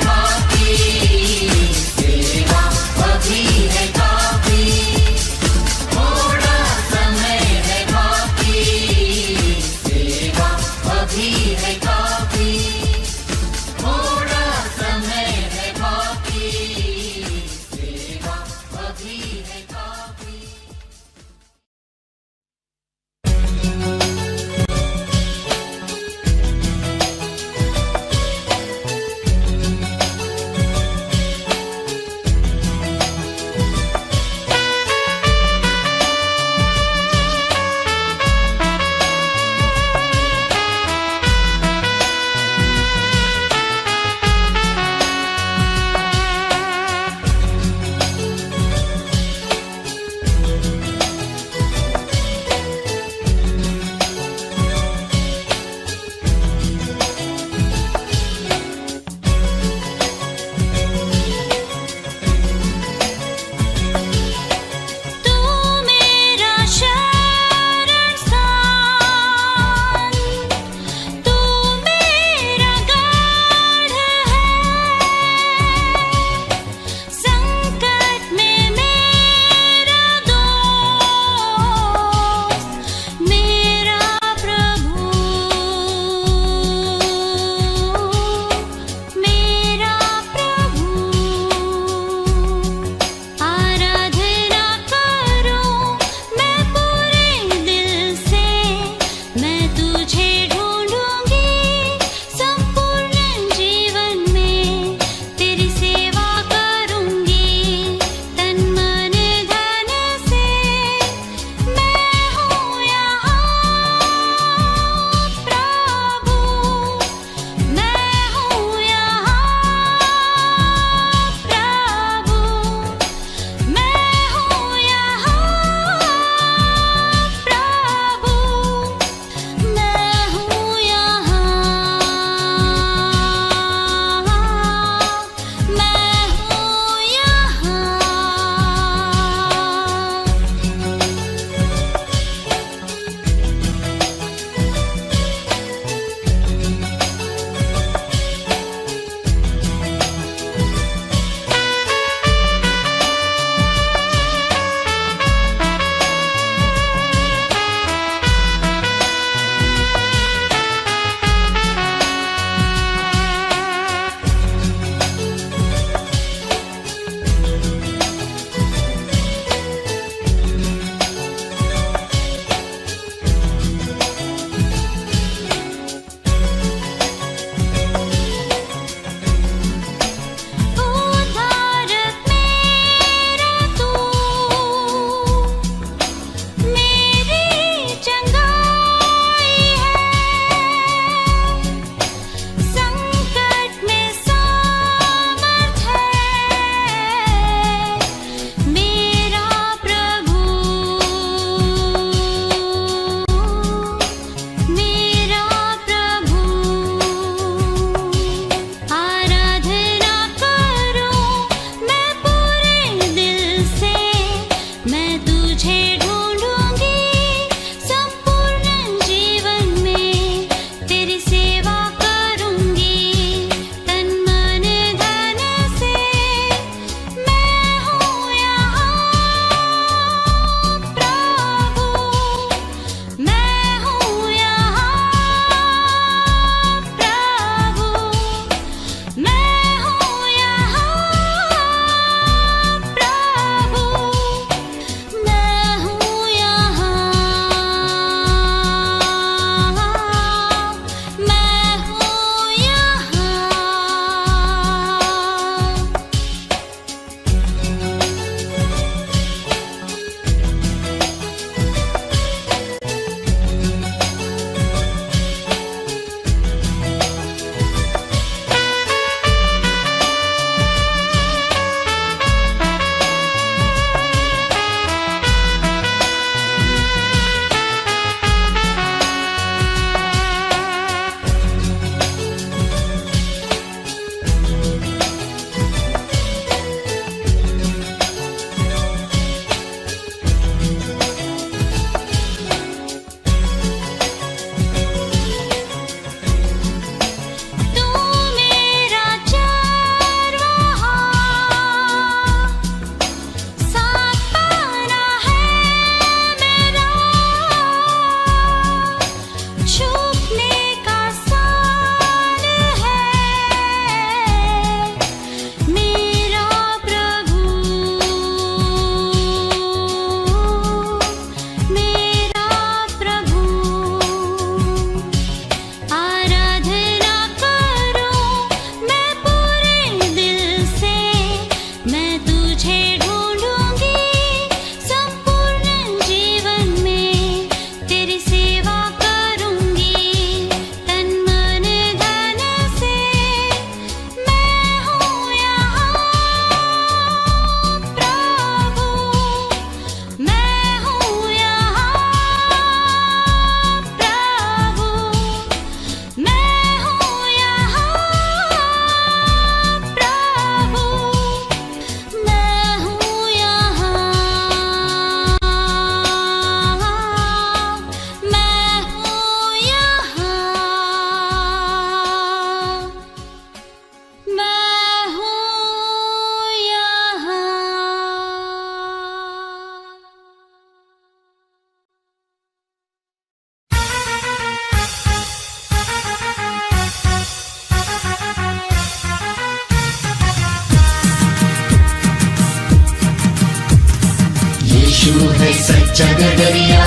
है सच्चा गडरिया,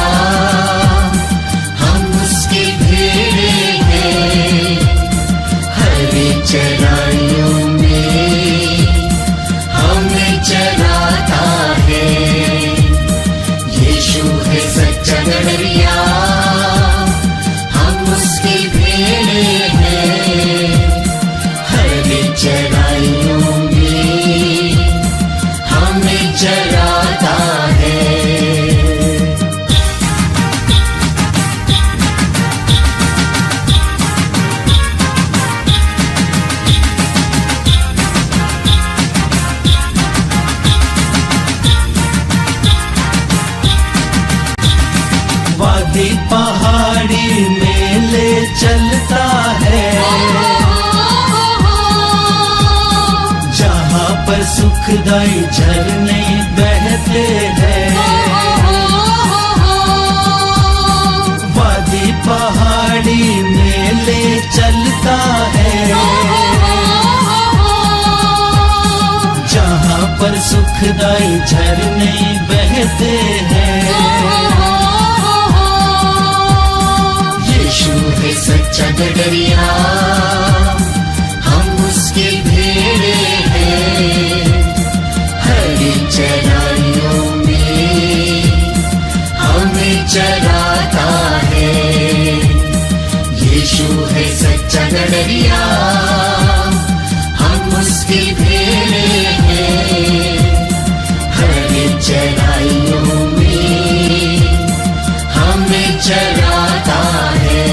हम उसकी भेड़े हैं। हरे चराइयों में हमें चराता है। यीशु है सच्चा गडरिया, हम उसकी भेड़े हैं। हरे चराइयों में हमें चराता है। वादी पहाड़ी में ले चलता है, जहाँ पर सुखदाई झरने बहते हैं। वादी पहाड़ी में ले चलता है, जहाँ पर सुखदाई झरने बहते हैं। यीशु है सच्चा गडरिया, हम उसकी भेड़े हैं। हरी चराइयों में हमें चराता है। यीशु है सच्चा गडरिया, हम उसकी भेड़े हैं। हरी चराइयों में हमें चराता है।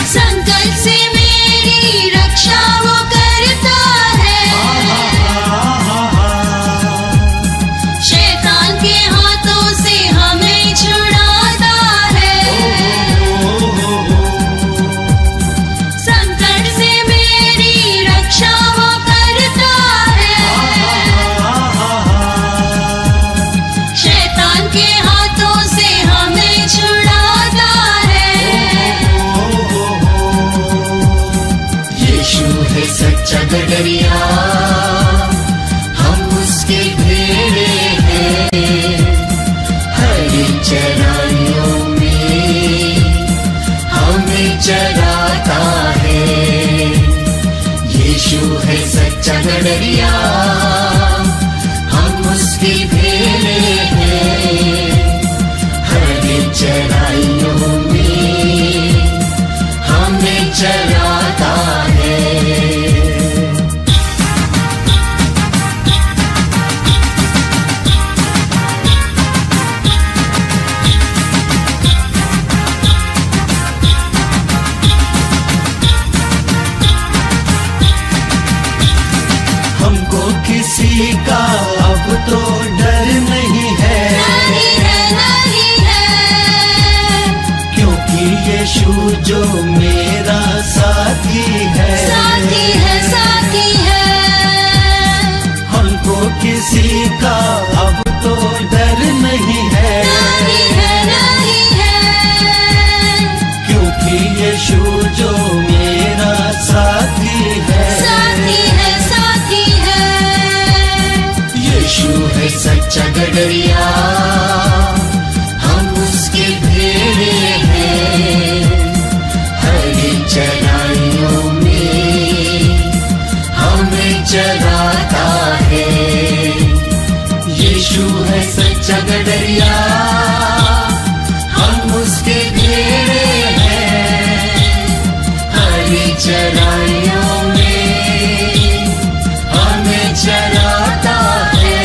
संकट से मेरी रक्षा वो करता है। शैतान के हाथों से हमें छुड़ाता है। संकट से मेरी रक्षा वो करता है। शैतान के हाथों से हमें छुड़ाता है। यीशु है सच्चा गडरिया, हम उसके भेड़े हैं। हरी चराइयों में हमें चराता है। यीशु है सच्चा गडरिया, हम उसकी भेड़े हैं। हरी चराइयों में हमें चराता है। हमको किसी का अब तो डर नहीं है, नहीं है, नहीं है। क्योंकि यीशु जो मेरा साथी है। साथी है, साथी है। हमको किसी का अब तो डर नहीं है, नहीं है, नहीं है। क्योंकि यीशु जो मेरा साथी है। साथी है, साथी है। यीशु है सच्चा गडरिया, हम उसके भेड़े हैं। हरी चराइयों में हमें चराता है। यीशु है सच्चा गडरिया, हम उसके भेड़े हैं। हरी चराइयों में हमें चराता है।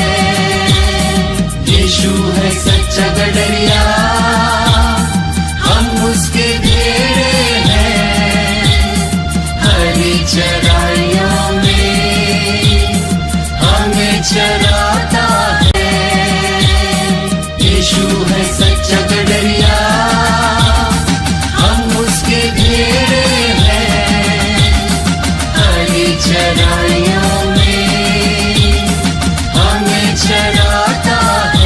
यीशु है सच्चा गडरिया, हम उसके भेड़े हैं। हरी चराइयों में हमें चराता है। यीशु है सच्चा गडरिया, हम उसके भेड़े हैं। हरी चराइयों में हमें चराता है।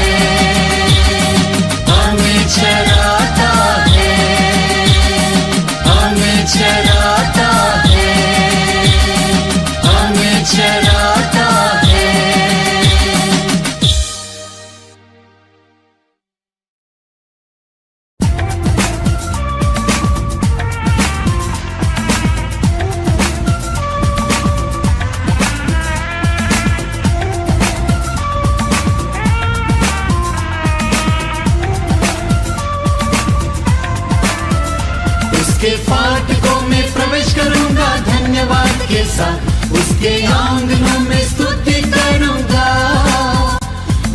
साथ उसके आंगनों में स्तुति करूंगा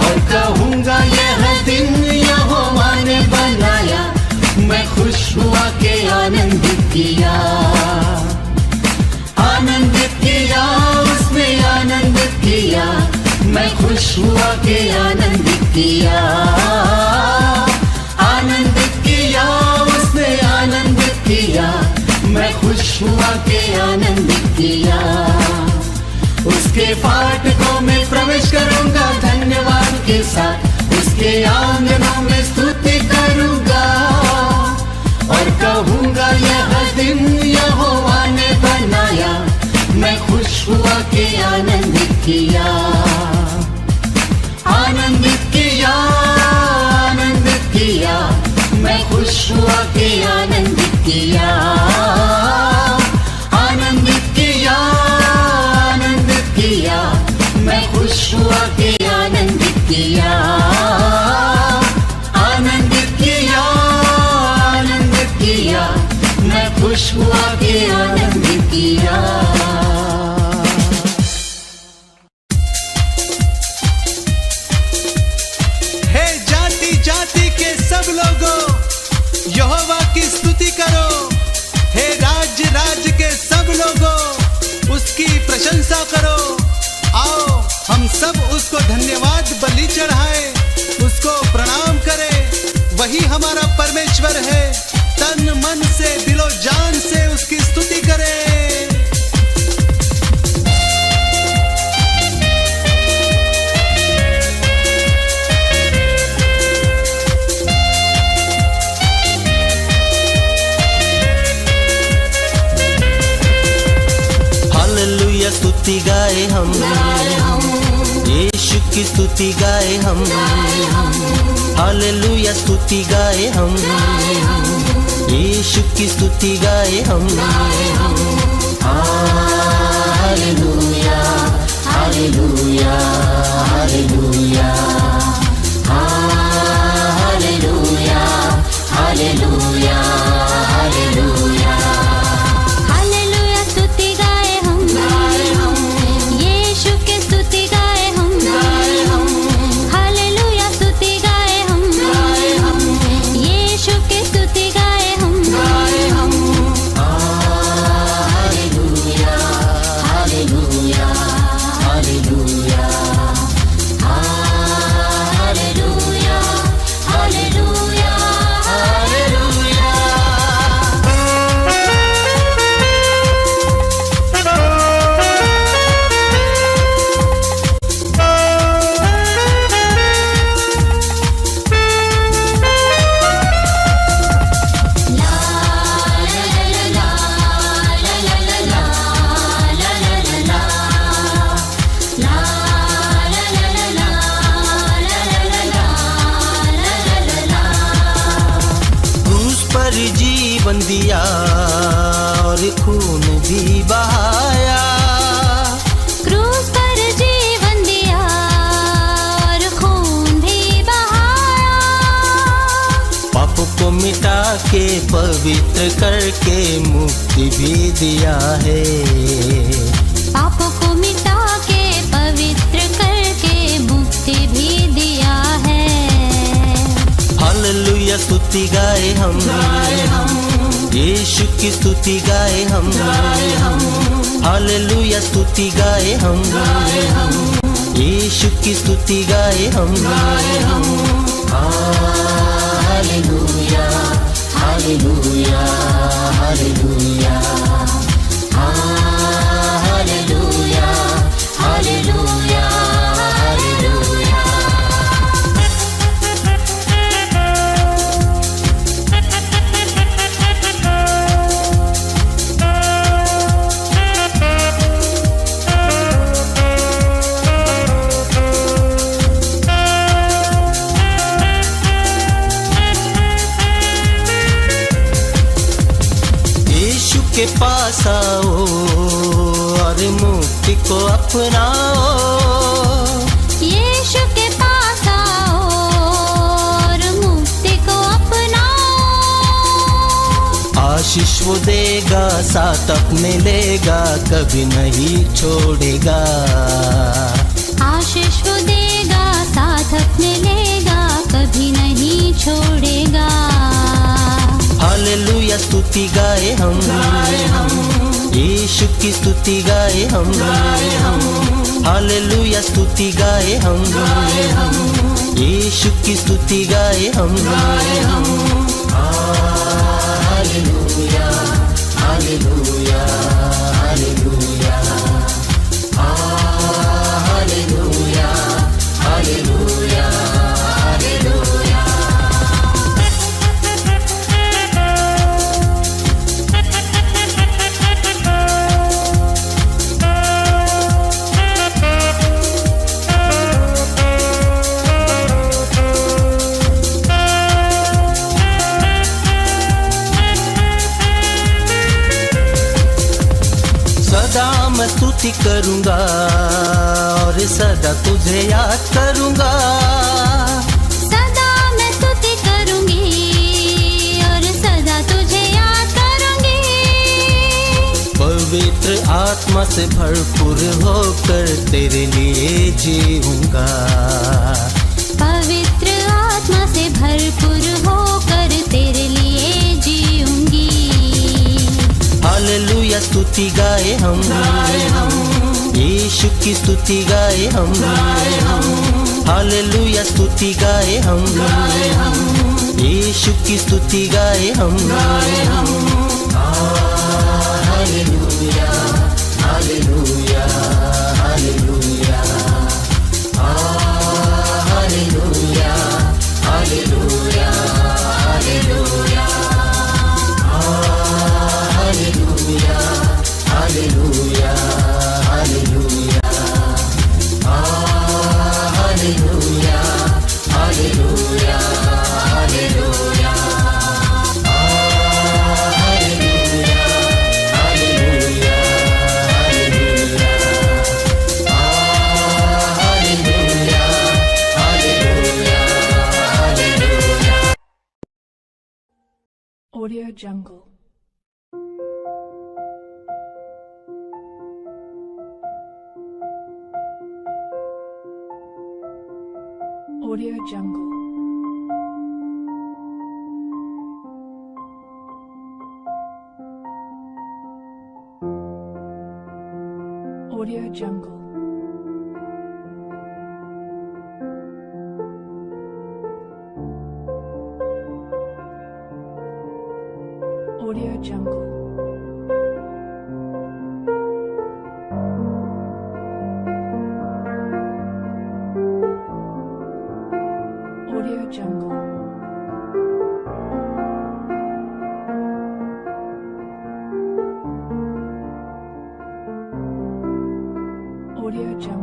और कहूंगा यह दिन यहोवा ने बनाया, मैं खुश हुआ के आनंदित किया, आनंदित किया, उसने आनंदित किया, मैं खुश हुआ के आनंदित किया, आनंदित किया, उसने आनंदित किया, मैं खुश हुआ के आनंदित किया। उसके फाटकों में प्रवेश करूंगा धन्यवाद के साथ, उसके आंगनों में स्तुति करूंगा और कहूंगा यह दिन यहोवा ने बनाया, मैं खुश हुआ के आनंदित किया, आनंदित किया, आनंदित किया, मैं खुश हुआ के आनंदित किया, आनंदित किया, आनंदित किया, मैं खुश हुआ के आनंदित किया, आनंदित किया, आनंदित किया, मैं खुश हुआ के आनंदित किया। हे जाति जाति के सब लोगों, यहोवा की स्तुति करो। हे राज्य राज्य के सब लोगों, उसकी प्रशंसा करो। आओ हम सब उसको धन्यवाद बलि चढ़ाएं, उसको प्रणाम करें। वही हमारा परमेश्वर है, तन मन से दिलो जान से उसकी स्तुति करें। हालेलुया स्तुति गाए हम, यीशु की स्तुति गाए हम, हालेलुया स्तुति गाए हम, यीशु की स्तुति गाए हम, hallelujah hallelujah hallelujah hallelujah hallelujah hallelujah. Hallelujah स्तुति गाए हम, यीशु की स्तुति गाए हम, हालेलुया स्तुति गाए हम, यीशु की स्तुति गाए हम, hallelujah hallelujah hallelujah hallelujah hallelujah hallelujah. क्रूस पर जीवन दिया और खून भी बहाया, क्रूस पर जीवन दिया और खून भी बहाया, पाप को मिटा के पवित्र करके मुक्ति भी दिया है, पाप को मिटा के पवित्र करके मुक्ति भी दिया है। हालेलुया स्तुति गाए हम, यीशु की स्तुति गाए हम, हालेलुया स्तुति गाए हम, यीशु की स्तुति गाए हम, hallelujah hallelujah hallelujah hallelujah hallelujah hallelujah. Yeshu के पास आओ और मुक्ति को अपनाओ, यीशु के पास आओ और मुक्ति को अपनाओ, आशीष वो देगा, साथ अपने लेगा, कभी नहीं छोड़ेगा। आशीष वो देगा, साथ अपने लेगा, कभी नहीं छोड़ेगा। हालेलुया स्तुति गाए हम, यीशु की स्तुति गाए हम। हालेलुया स्तुति गाए हम, यीशु की स्तुति गाए हम। Hallelujah hallelujah hallelujah hallelujah hallelujah hallelujah. सदा मैं स्तुति करूंगा और सदा तुझे याद करूंगा। सदा मैं स्तुति करूंगी और सदा तुझे याद करूंगी। पवित्र आत्मा से भरपूर होकर तेरे लिए जीऊंगा। पवित्र आत्मा से भरपूर होकर तेरे लिए जीऊंगी। हालेलुया स्तुति गाए हम, यीशु की स्तुति गाए हम। हालेलुया स्तुति गाए हम, यीशु की स्तुति गाए हम। Hallelujah hallelujah hallelujah hallelujah hallelujah hallelujah hallelujah hallelujah hallelujah hallelujah hallelujah hallelujah Audio Jungle. Audio Jungle. Audio Jungle. Audio Jungle. Audio Jungle. Audio Jungle.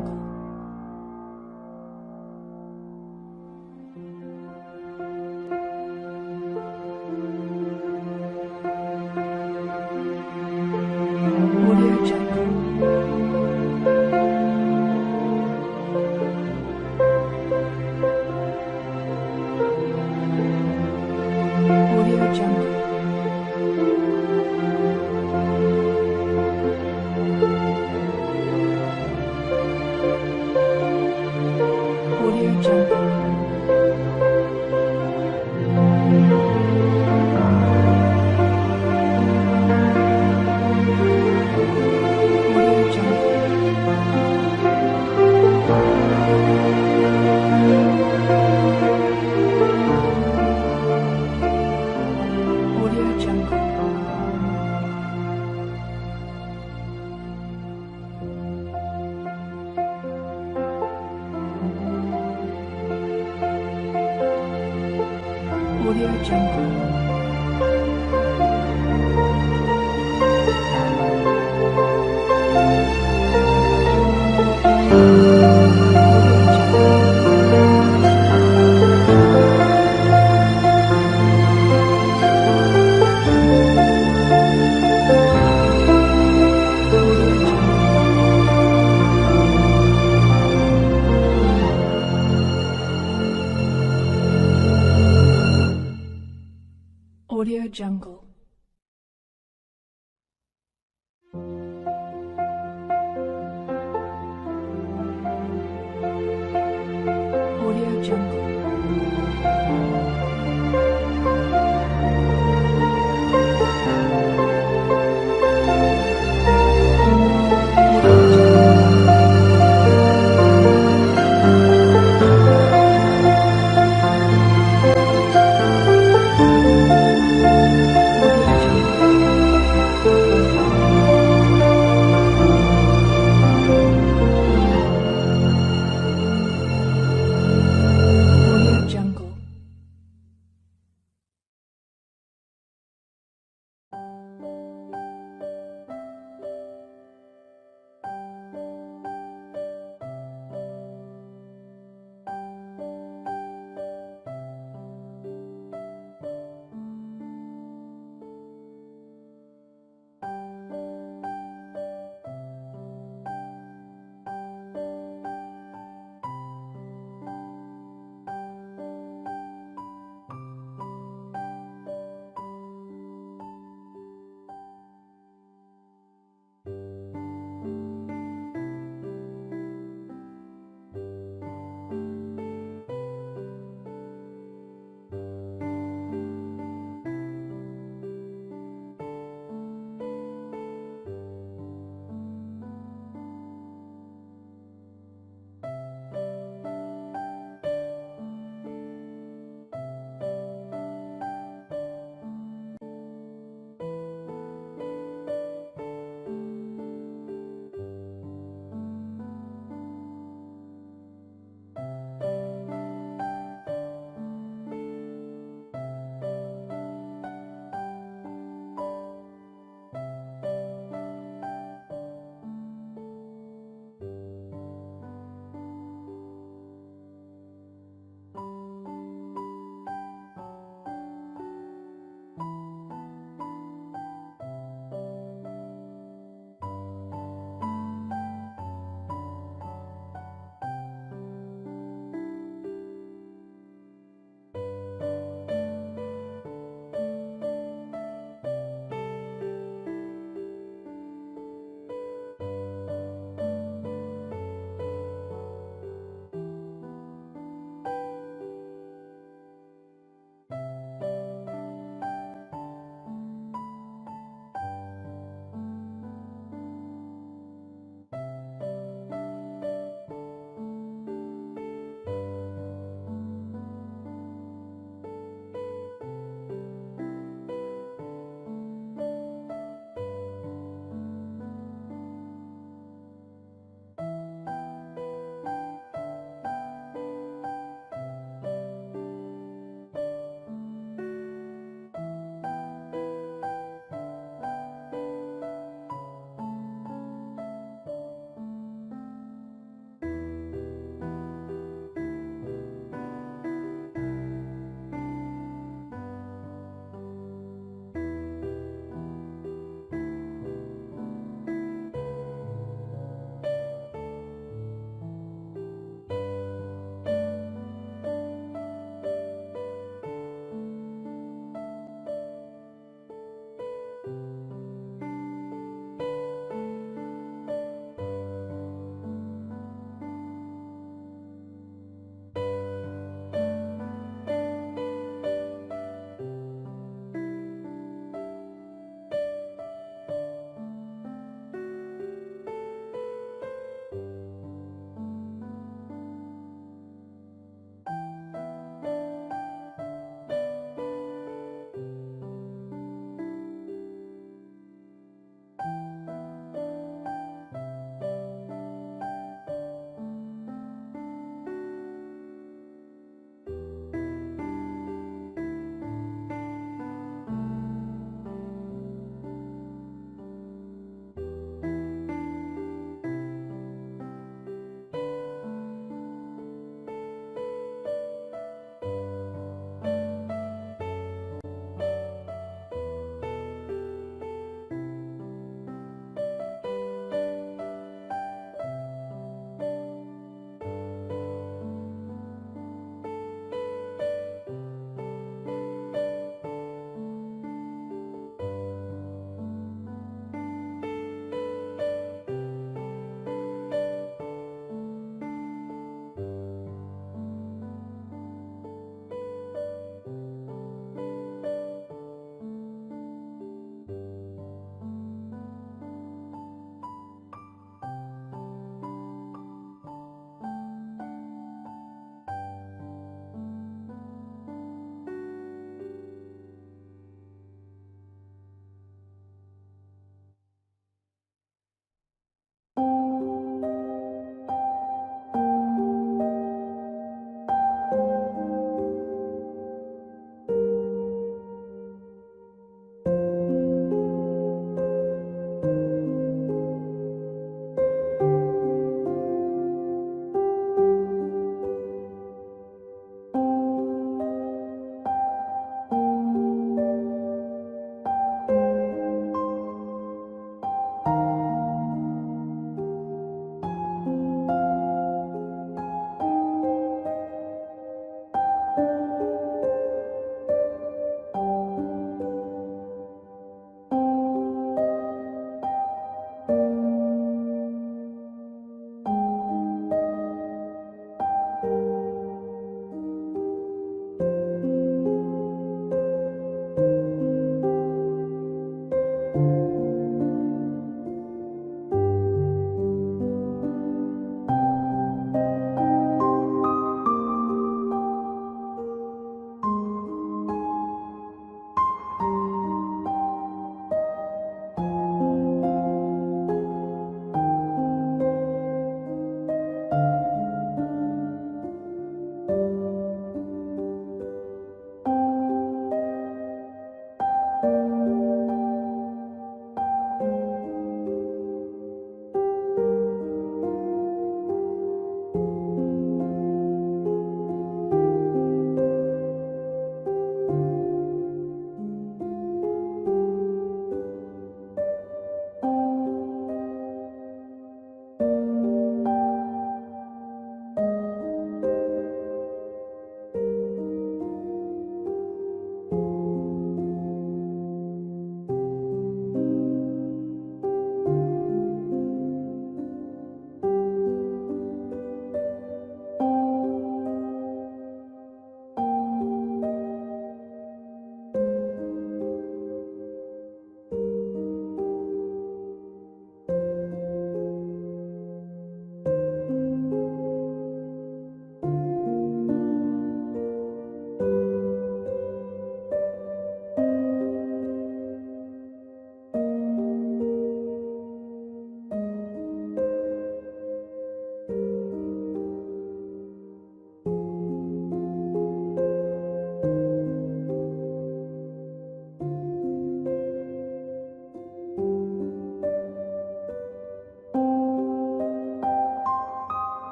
Audio Jungle. Audio Jungle. Audio Jungle. Audio Jungle. Audio Jungle. Audio Jungle. Audio Jungle.